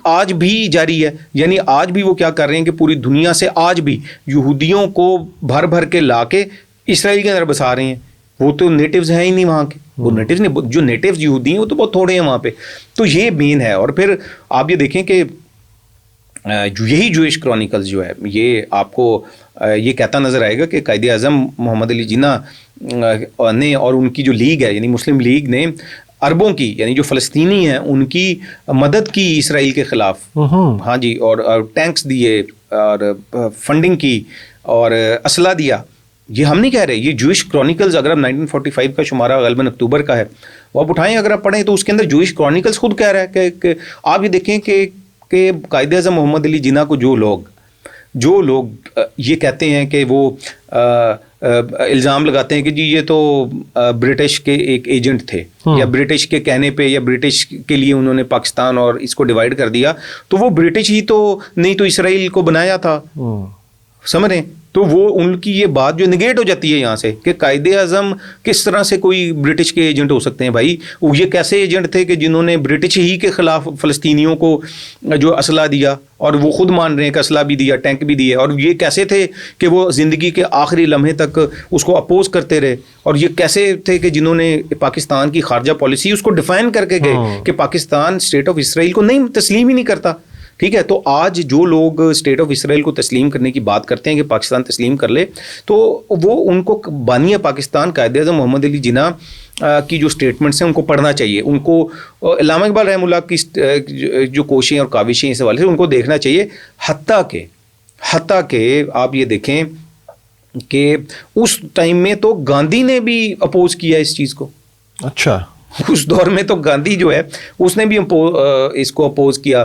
آج بھی جاری ہے. یعنی آج بھی وہ کیا کر رہے ہیں کہ پوری دنیا سے آج بھی یہودیوں کو بھر کے لا کے اسرائیل کے اندر بسا رہے ہیں. وہ تو نیٹیوز ہیں ہی نہیں وہاں کے, وہ نیٹیوز نہیں, جو نیٹیوز یہودی ہیں وہ تو بہت تھوڑے ہیں وہاں پہ. تو یہ مین ہے. اور پھر آپ یہ دیکھیں کہ یہی جوئش کرونیکلز جو ہے یہ آپ کو یہ کہتا نظر آئے گا کہ قائد اعظم محمد علی جناح نے اور ان کی جو لیگ ہے یعنی مسلم لیگ نے عربوں کی, یعنی جو فلسطینی ہیں, ان کی مدد کی اسرائیل کے خلاف, ہاں جی, اور ٹینکس دیے اور فنڈنگ کی اور اسلحہ دیا. یہ ہم نہیں کہہ رہے, یہ جوئش کرونیکلز اگر آپ 1945 کا شمارہ غالباً اکتوبر کا ہے وہ آپ اٹھائیں, اگر آپ پڑھیں تو اس کے اندر جوئش کرونیکلز خود کہہ رہا ہے کہ آپ یہ دیکھیں کہ قائد اعظم محمد علی جناح کو جو لوگ یہ کہتے ہیں کہ وہ الزام لگاتے ہیں کہ جی یہ تو برٹش کے ایک ایجنٹ تھے, یا برٹش کے کہنے پہ یا برٹش کے لیے انہوں نے پاکستان اور اس کو ڈیوائڈ کر دیا, تو وہ برٹش ہی تو نہیں تو اسرائیل کو بنایا تھا, سمجھ رہے ہیں. تو وہ ان کی یہ بات جو نگیٹ ہو جاتی ہے یہاں سے کہ قائد اعظم کس طرح سے کوئی برٹش کے ایجنٹ ہو سکتے ہیں. بھائی وہ یہ کیسے ایجنٹ تھے کہ جنہوں نے برٹش ہی کے خلاف فلسطینیوں کو جو اسلحہ دیا, اور وہ خود مان رہے ہیں کہ اسلحہ بھی دیا, ٹینک بھی دیے, اور یہ کیسے تھے کہ وہ زندگی کے آخری لمحے تک اس کو اپوز کرتے رہے, اور یہ کیسے تھے کہ جنہوں نے پاکستان کی خارجہ پالیسی اس کو ڈیفائن کر کے گئے کہ پاکستان اسٹیٹ آف اسرائیل کو نہیں تسلیم ہی نہیں کرتا. ٹھیک ہے. تو آج جو لوگ اسٹیٹ آف اسرائیل کو تسلیم کرنے کی بات کرتے ہیں کہ پاکستان تسلیم کر لے, تو وہ ان کو بانی پاکستان قائد اعظم محمد علی جناح کی جو اسٹیٹمنٹس ہیں ان کو پڑھنا چاہیے. ان کو علامہ اقبال رحمہ اللہ کی جو کوششیں اور کاوشیں اس حوالے سے ان کو دیکھنا چاہیے. حتیٰ کہ آپ یہ دیکھیں کہ اس ٹائم میں تو گاندھی نے بھی اپوز کیا اس چیز کو. اچھا, اس دور میں تو گاندھی جو ہے اس نے بھی اس کو اپوز کیا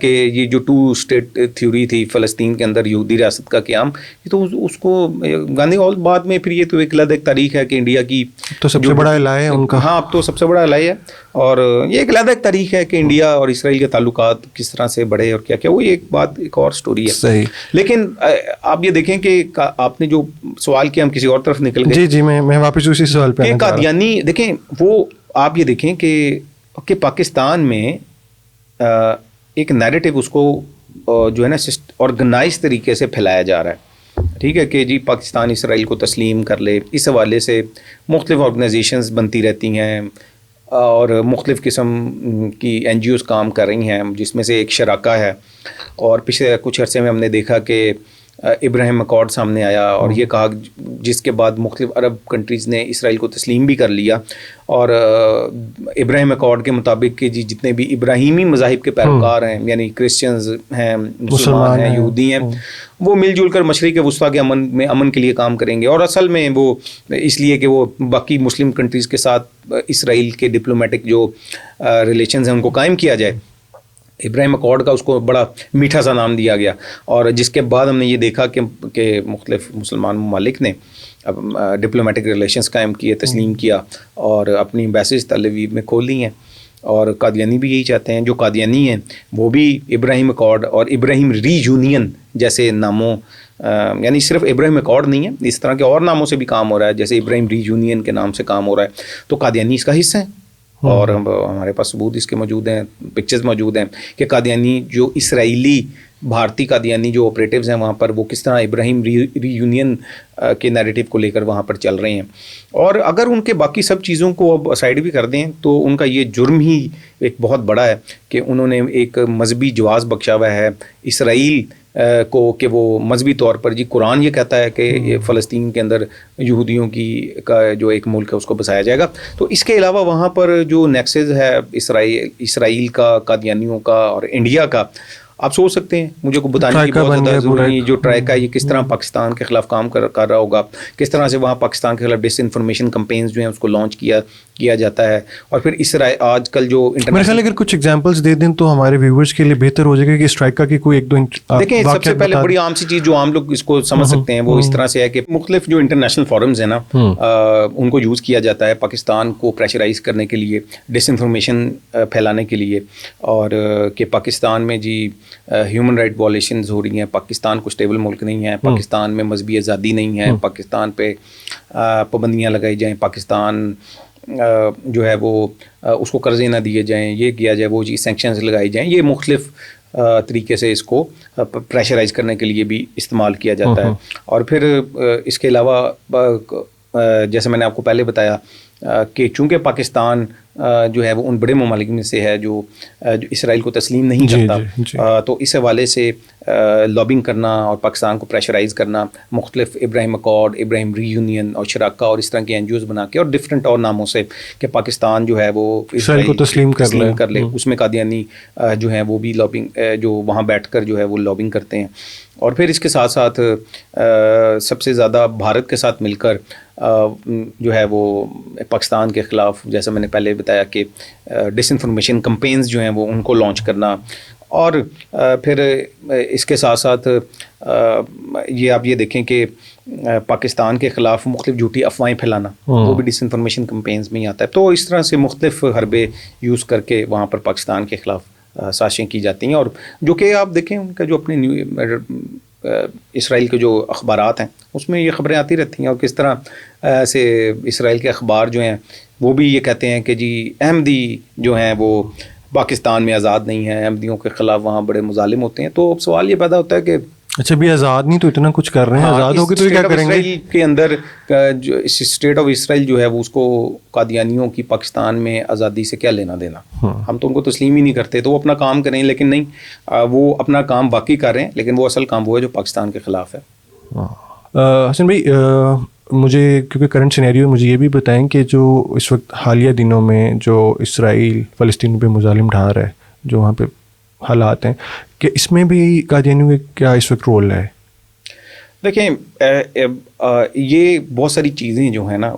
کہ یہ جو 2 اسٹیٹ تھیوری تھی فلسطین کے اندر یہودی ریاست کا قیام, یہ تو اس کو گاندھی اور بعد میں پھر یہ تو ایک علیحدہ تاریخ ہے کہ انڈیا کی تو سب سے بڑا الائے ہے ان کا. ہاں, اب تو سب سے بڑا الائے ہے, اور یہ ایک علیحدہ تاریخ ہے کہ انڈیا اور اسرائیل کے تعلقات کس طرح سے بڑھے اور کیا کیا, وہ ایک بات ایک اور سٹوری ہے. صحیح. لیکن آپ یہ دیکھیں کہ آپ نے جو سوال کیا ہم کسی اور طرف نکل گئے. جی میں واپس اسی سوال پہ. قادیانی دیکھیں, وہ آپ یہ دیکھیں کہ پاکستان میں ایک نیریٹو اس کو جو ہے نا آرگنائز طریقے سے پھیلایا جا رہا ہے. ٹھیک ہے کہ جی پاکستان اسرائیل کو تسلیم کر لے. اس حوالے سے مختلف آرگنائزیشنز بنتی رہتی ہیں اور مختلف قسم کی این جی اوز کام کر رہی ہیں, جس میں سے ایک شراکہ ہے. اور پچھلے کچھ عرصے میں ہم نے دیکھا کہ ابراہیم اکارڈ سامنے آیا اور یہ کہا, جس کے بعد مختلف عرب کنٹریز نے اسرائیل کو تسلیم بھی کر لیا. اور ابراہیم اکارڈ کے مطابق کہ جی جتنے بھی ابراہیمی مذاہب کے پیروکار ہیں, یعنی کرسچنز ہیں, مسلمان ہیں, یہودی ہیں, وہ مل جل کر مشرق وسطیٰ کے امن کے لیے کام کریں گے. اور اصل میں وہ اس لیے کہ وہ باقی مسلم کنٹریز کے ساتھ اسرائیل کے ڈپلومیٹک جو ریلیشنز ہیں ان کو قائم کیا جائے. ابراہیم اکارڈ کا اس کو بڑا میٹھا سا نام دیا گیا, اور جس کے بعد ہم نے یہ دیکھا کہ مختلف مسلمان ممالک نے ڈپلومیٹک ریلیشنز قائم کیے, تسلیم کیا اور اپنی ایمبیسیز تل ابیب میں کھول لی ہیں. اور قادیانی بھی یہی چاہتے ہیں. جو قادیانی ہیں وہ بھی ابراہیم اکارڈ اور ابراہیم ری یونین جیسے ناموں, یعنی صرف ابراہیم اکارڈ نہیں ہے, اس طرح کے اور ناموں سے بھی کام ہو رہا ہے, جیسے ابراہیم ری یونین کے نام سے کام ہو رہا ہے. تو قادیانی اس کا حصہ ہیں, اور ہمارے پاس ثبوت اس کے موجود ہیں, پکچرز موجود ہیں کہ قادیانی جو اسرائیلی بھارتی قادیانی جو آپریٹیوز ہیں وہاں پر, وہ کس طرح ابراہیم ری یونین کے نیریٹو کو لے کر وہاں پر چل رہے ہیں. اور اگر ان کے باقی سب چیزوں کو اب سائڈ بھی کر دیں تو ان کا یہ جرم ہی ایک بہت بڑا ہے کہ انہوں نے ایک مذہبی جواز بخشا ہوا ہے اسرائیل کو, کہ وہ مذہبی طور پر, جی قرآن یہ کہتا ہے کہ فلسطین کے اندر یہودیوں کا جو ایک ملک ہے اس کو بسایا جائے گا. تو اس کے علاوہ وہاں پر جو نیکسز ہے اسرائیل کا, قادیانیوں کا اور انڈیا کا, آپ سوچ سکتے ہیں, مجھے کو بتانے کی بہت زیادہ ضروری نہیں. جو ٹرائکا یہ کس طرح پاکستان کے خلاف کام کر رہا ہوگا, کس طرح سے وہاں پاکستان کے خلاف ڈس انفارمیشن کمپینز جو ہیں اس کو لانچ کیا جاتا ہے. اور پھر اسرائیل آج کل جو میرے خیال اگر کچھ ایگزامپلس دے دیں تو ہمارے ویورز کے لیے بہتر ہو جائے گا کہ اسٹرائکا کی کوئی ایک دو. دیکھیں سب سے پہلے بڑی عام سی چیز جو عام لوگ اس کو سمجھ سکتے ہیں وہ اس طرح سے ہے کہ مختلف جو انٹرنیشنل فورمز ہیں نا ان کو یوز کیا جاتا ہے پاکستان کو پریشرائز کرنے کے لیے, ڈس انفارمیشن پھیلانے کے لیے, اور کہ پاکستان میں جی ہیومن رائٹ وائلیشنز ہو رہی ہیں, پاکستان کو اسٹیبل ملک نہیں ہے, پاکستان میں مذہبی آزادی نہیں ہے, پاکستان پہ پابندیاں لگائی جائیں, پاکستان جو ہے وہ اس کو قرضے نہ دیے جائیں, یہ کیا جائے, وہ جی سینکشنز لگائی جائیں. یہ مختلف طریقے سے اس کو پریشرائز کرنے کے لیے بھی استعمال کیا جاتا ہے. اور پھر اس کے علاوہ جیسے میں نے آپ کو پہلے بتایا کہ چونکہ پاکستان جو ہے وہ ان بڑے ممالک میں سے ہے جو اسرائیل کو تسلیم نہیں کرتا, تو اس حوالے سے لابنگ کرنا اور پاکستان کو پریشرائز کرنا, مختلف ابراہیم اکارڈ, ابراہیم ری یونین اور شراکہ اور اس طرح کے این جی اوز بنا کے اور ڈفرینٹ اور ناموں سے کہ پاکستان جو ہے وہ اسرائیل کو تسلیم کر لے. اس میں قادیانی جو ہیں وہ بھی لابنگ جو وہاں بیٹھ کر جو ہے وہ لابنگ کرتے ہیں. اور پھر اس کے ساتھ ساتھ سب سے زیادہ بھارت کے ساتھ مل کر جو ہے وہ پاکستان کے خلاف, جیسا میں نے پہلے بتایا کہ ڈس انفارمیشن کمپینز جو ہیں وہ ان کو لانچ کرنا. اور پھر اس کے ساتھ ساتھ یہ آپ یہ دیکھیں کہ پاکستان کے خلاف مختلف جھوٹی افواہیں پھیلانا, وہ بھی ڈس انفارمیشن کمپینز میں ہی آتا ہے. تو اس طرح سے مختلف حربے یوز کر کے وہاں پر پاکستان کے خلاف سازشیں کی جاتی ہیں. اور جو کہ آپ دیکھیں ان کا جو اپنے اسرائیل کے جو اخبارات ہیں اس میں یہ خبریں آتی رہتی ہیں, اور کس طرح سے اسرائیل کے اخبار جو ہیں وہ بھی یہ کہتے ہیں کہ جی احمدی جو ہیں وہ پاکستان میں آزاد نہیں ہیں, احمدیوں کے خلاف وہاں بڑے مظالم ہوتے ہیں. تو اب سوال یہ پیدا ہوتا ہے کہ اچھا بھی آزاد نہیں تو اتنا کچھ کر رہے ہیں, آزاد ہو کے تو یہ کیا کریں گے. اسرائیل کے اندر جو اسٹیٹ آف اسرائیل جو ہے وہ اس کو قادیانیوں کی پاکستان میں آزادی سے کیا لینا دینا, ہم تو ان کو تسلیم ہی نہیں کرتے. تو وہ اپنا کام کریں, لیکن نہیں, وہ اپنا کام واقعی کر رہے ہیں, لیکن وہ اصل کام وہ ہے جو پاکستان کے خلاف ہے. حسن بھائی, مجھے کیونکہ کرنٹ سینیریو مجھے یہ بھی بتائیں کہ جو اس وقت حالیہ دنوں میں جو اسرائیل فلسطین پہ مظالم ڈھا رہا ہے, جو وہاں پہ حالات ہیں, کہ اس میں بھی قادیانیوں کا کیا اس وقت رول ہے؟ دیکھیں, یہ بہت ساری چیزیں جو ہیں نا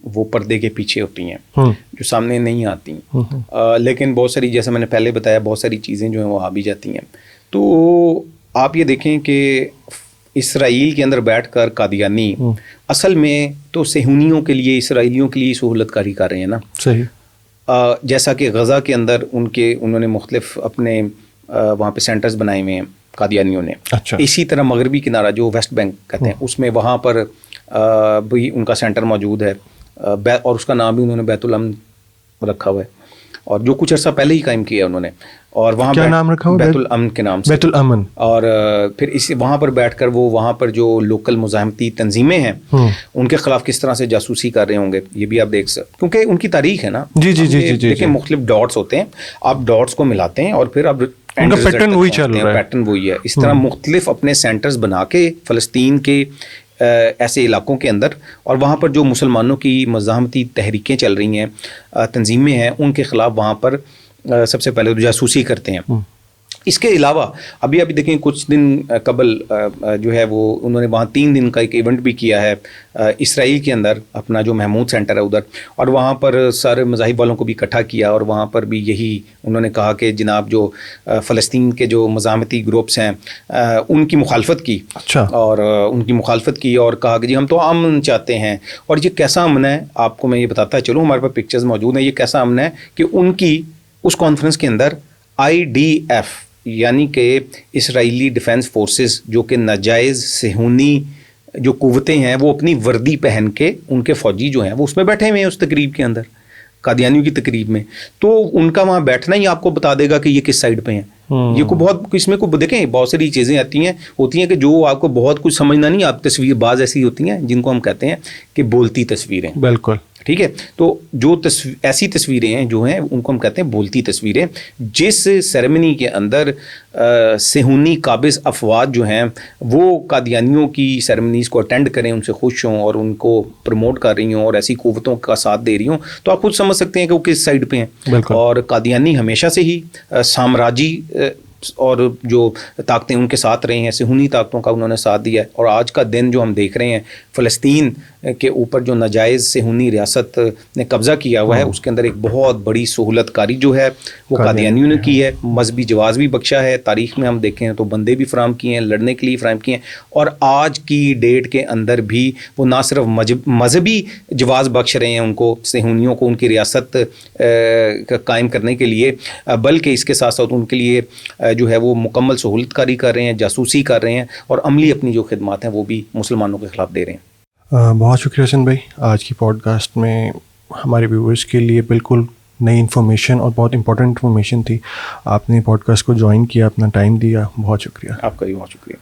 وہ پردے کے پیچھے ہوتی ہیں, جو سامنے نہیں آتی, لیکن بہت ساری, جیسے میں نے پہلے بتایا, بہت ساری چیزیں جو ہیں وہ آ بھی جاتی ہیں. تو آپ یہ دیکھیں کہ اسرائیل کے اندر بیٹھ کر قادیانی اصل میں تو صہیونیوں کے لیے, اسرائیلیوں کے لیے سہولت کاری کر رہے ہیں نا. صحیح. جیسا کہ غزہ کے اندر انہوں نے مختلف اپنے وہاں پہ سینٹرز بنائے ہوئے ہیں قادیانیوں نے. اچھا. اسی طرح مغربی کنارہ جو ویسٹ بینک کہتے ہیں, اس میں وہاں پر بھی ان کا سینٹر موجود ہے, اور اس کا نام بھی انہوں نے بیت الامن رکھا ہوا ہے, اور جو کچھ عرصہ پہلے ہی قائم کیا انہوں نے. اور وہاں کیا نام رکھا ہوا؟ بیت الامن کے نام سے, بیت الامن. اور پھر وہاں پر بیٹھ کر وہ وہاں پر جو لوکل مزاحمتی تنظیمیں ہیں ان کے خلاف کس طرح سے جاسوسی کر رہے ہوں گے, یہ بھی آپ دیکھ سکتے, کیونکہ ان کی تاریخ ہے نا. جی جی جی جی. دیکھیں, مختلف ڈاٹس ہوتے ہیں, آپ ڈاٹس کو ملاتے ہیں اور پھر آپ ان کا پیٹرن وہی چل رہا ہے. پیٹرن وہی ہے. اس طرح مختلف اپنے سینٹرز بنا کے فلسطین کے ایسے علاقوں کے اندر, اور وہاں پر جو مسلمانوں کی مزاحمتی تحریکیں چل رہی ہیں, تنظیمیں ہیں, ان کے خلاف وہاں پر سب سے پہلے جاسوسی کرتے ہیں. اس کے علاوہ ابھی دیکھیں, کچھ دن قبل جو ہے وہ انہوں نے وہاں 3 دن کا ایک ایونٹ بھی کیا ہے اسرائیل کے اندر, اپنا جو محمود سینٹر ہے ادھر, اور وہاں پر سارے مذاہب والوں کو بھی اکٹھا کیا, اور وہاں پر بھی یہی انہوں نے کہا کہ جناب جو فلسطین کے جو مزاحمتی گروپس ہیں ان کی مخالفت کی. اچھا. اور ان کی مخالفت کی اور کہا کہ جی ہم تو امن چاہتے ہیں. اور یہ کیسا امن ہے, آپ کو میں یہ بتاتا چلوں, ہمارے پاس پکچرز موجود ہیں. یہ کیسا امن ہے کہ ان کی اس کانفرنس کے اندر IDF یعنی کہ اسرائیلی ڈیفینس فورسز, جو کہ ناجائز صہیونی جو قوتیں ہیں, وہ اپنی وردی پہن کے, ان کے فوجی جو ہیں وہ اس میں بیٹھے ہوئے ہیں اس تقریب کے اندر, قادیانیوں کی تقریب میں. تو ان کا وہاں بیٹھنا ہی آپ کو بتا دے گا کہ یہ کس سائڈ پہ ہیں. یہ کو بہت اس میں کو دیکھیں, بہت ساری چیزیں ہوتی ہیں کہ جو آپ کو بہت کچھ سمجھنا نہیں. آپ تصویر بعض ایسی ہوتی ہیں جن کو ہم کہتے ہیں کہ بولتی تصویریں. بالکل ٹھیک ہے. تو جو ایسی تصویریں ہیں جو ہیں ان کو ہم کہتے ہیں بولتی تصویریں. جس سیریمنی کے اندر صہیونی قابض افواج جو ہیں وہ قادیانیوں کی سیریمنیز کو اٹینڈ کریں, ان سے خوش ہوں اور ان کو پروموٹ کر رہی ہوں اور ایسی قوتوں کا ساتھ دے رہی ہوں, تو آپ خود سمجھ سکتے ہیں کہ وہ کس سائڈ پہ ہیں. اور قادیانی ہمیشہ سے ہی سامراجی اور جو طاقتیں ان کے ساتھ رہی ہیں, صہیونی طاقتوں کا انہوں نے ساتھ دیا ہے. اور آج کا دن جو ہم دیکھ رہے ہیں, فلسطین کے اوپر جو ناجائز صہیونی ریاست نے قبضہ کیا ہوا ہے, اس کے اندر ایک بہت بڑی سہولت کاری جو ہے وہ قادیانیوں نے کی ہے. مذہبی جواز بھی بخشا ہے, تاریخ میں ہم دیکھیں تو بندے بھی فراہم کیے ہیں, لڑنے کے لیے فراہم کیے ہیں, اور آج کی ڈیٹ کے اندر بھی وہ نہ صرف مذہبی جواز بخش رہے ہیں ان کو, صہیونیوں کو, ان کی ریاست قائم کرنے کے لیے, بلکہ اس کے ساتھ ساتھ ان کے لیے جو ہے وہ مکمل سہولت کاری کر رہے ہیں, جاسوسی کر رہے ہیں, اور عملی اپنی جو خدمات ہیں وہ بھی مسلمانوں کے خلاف دے رہے ہیں. بہت شکریہ حسن بھائی. آج کی پوڈ کاسٹ میں ہمارے ویورز کے لیے بالکل نئی انفارمیشن اور بہت امپورٹنٹ انفارمیشن تھی. آپ نے پوڈ کاسٹ کو جوائن کیا, اپنا ٹائم دیا, بہت شکریہ. آپ کا بھی بہت شکریہ.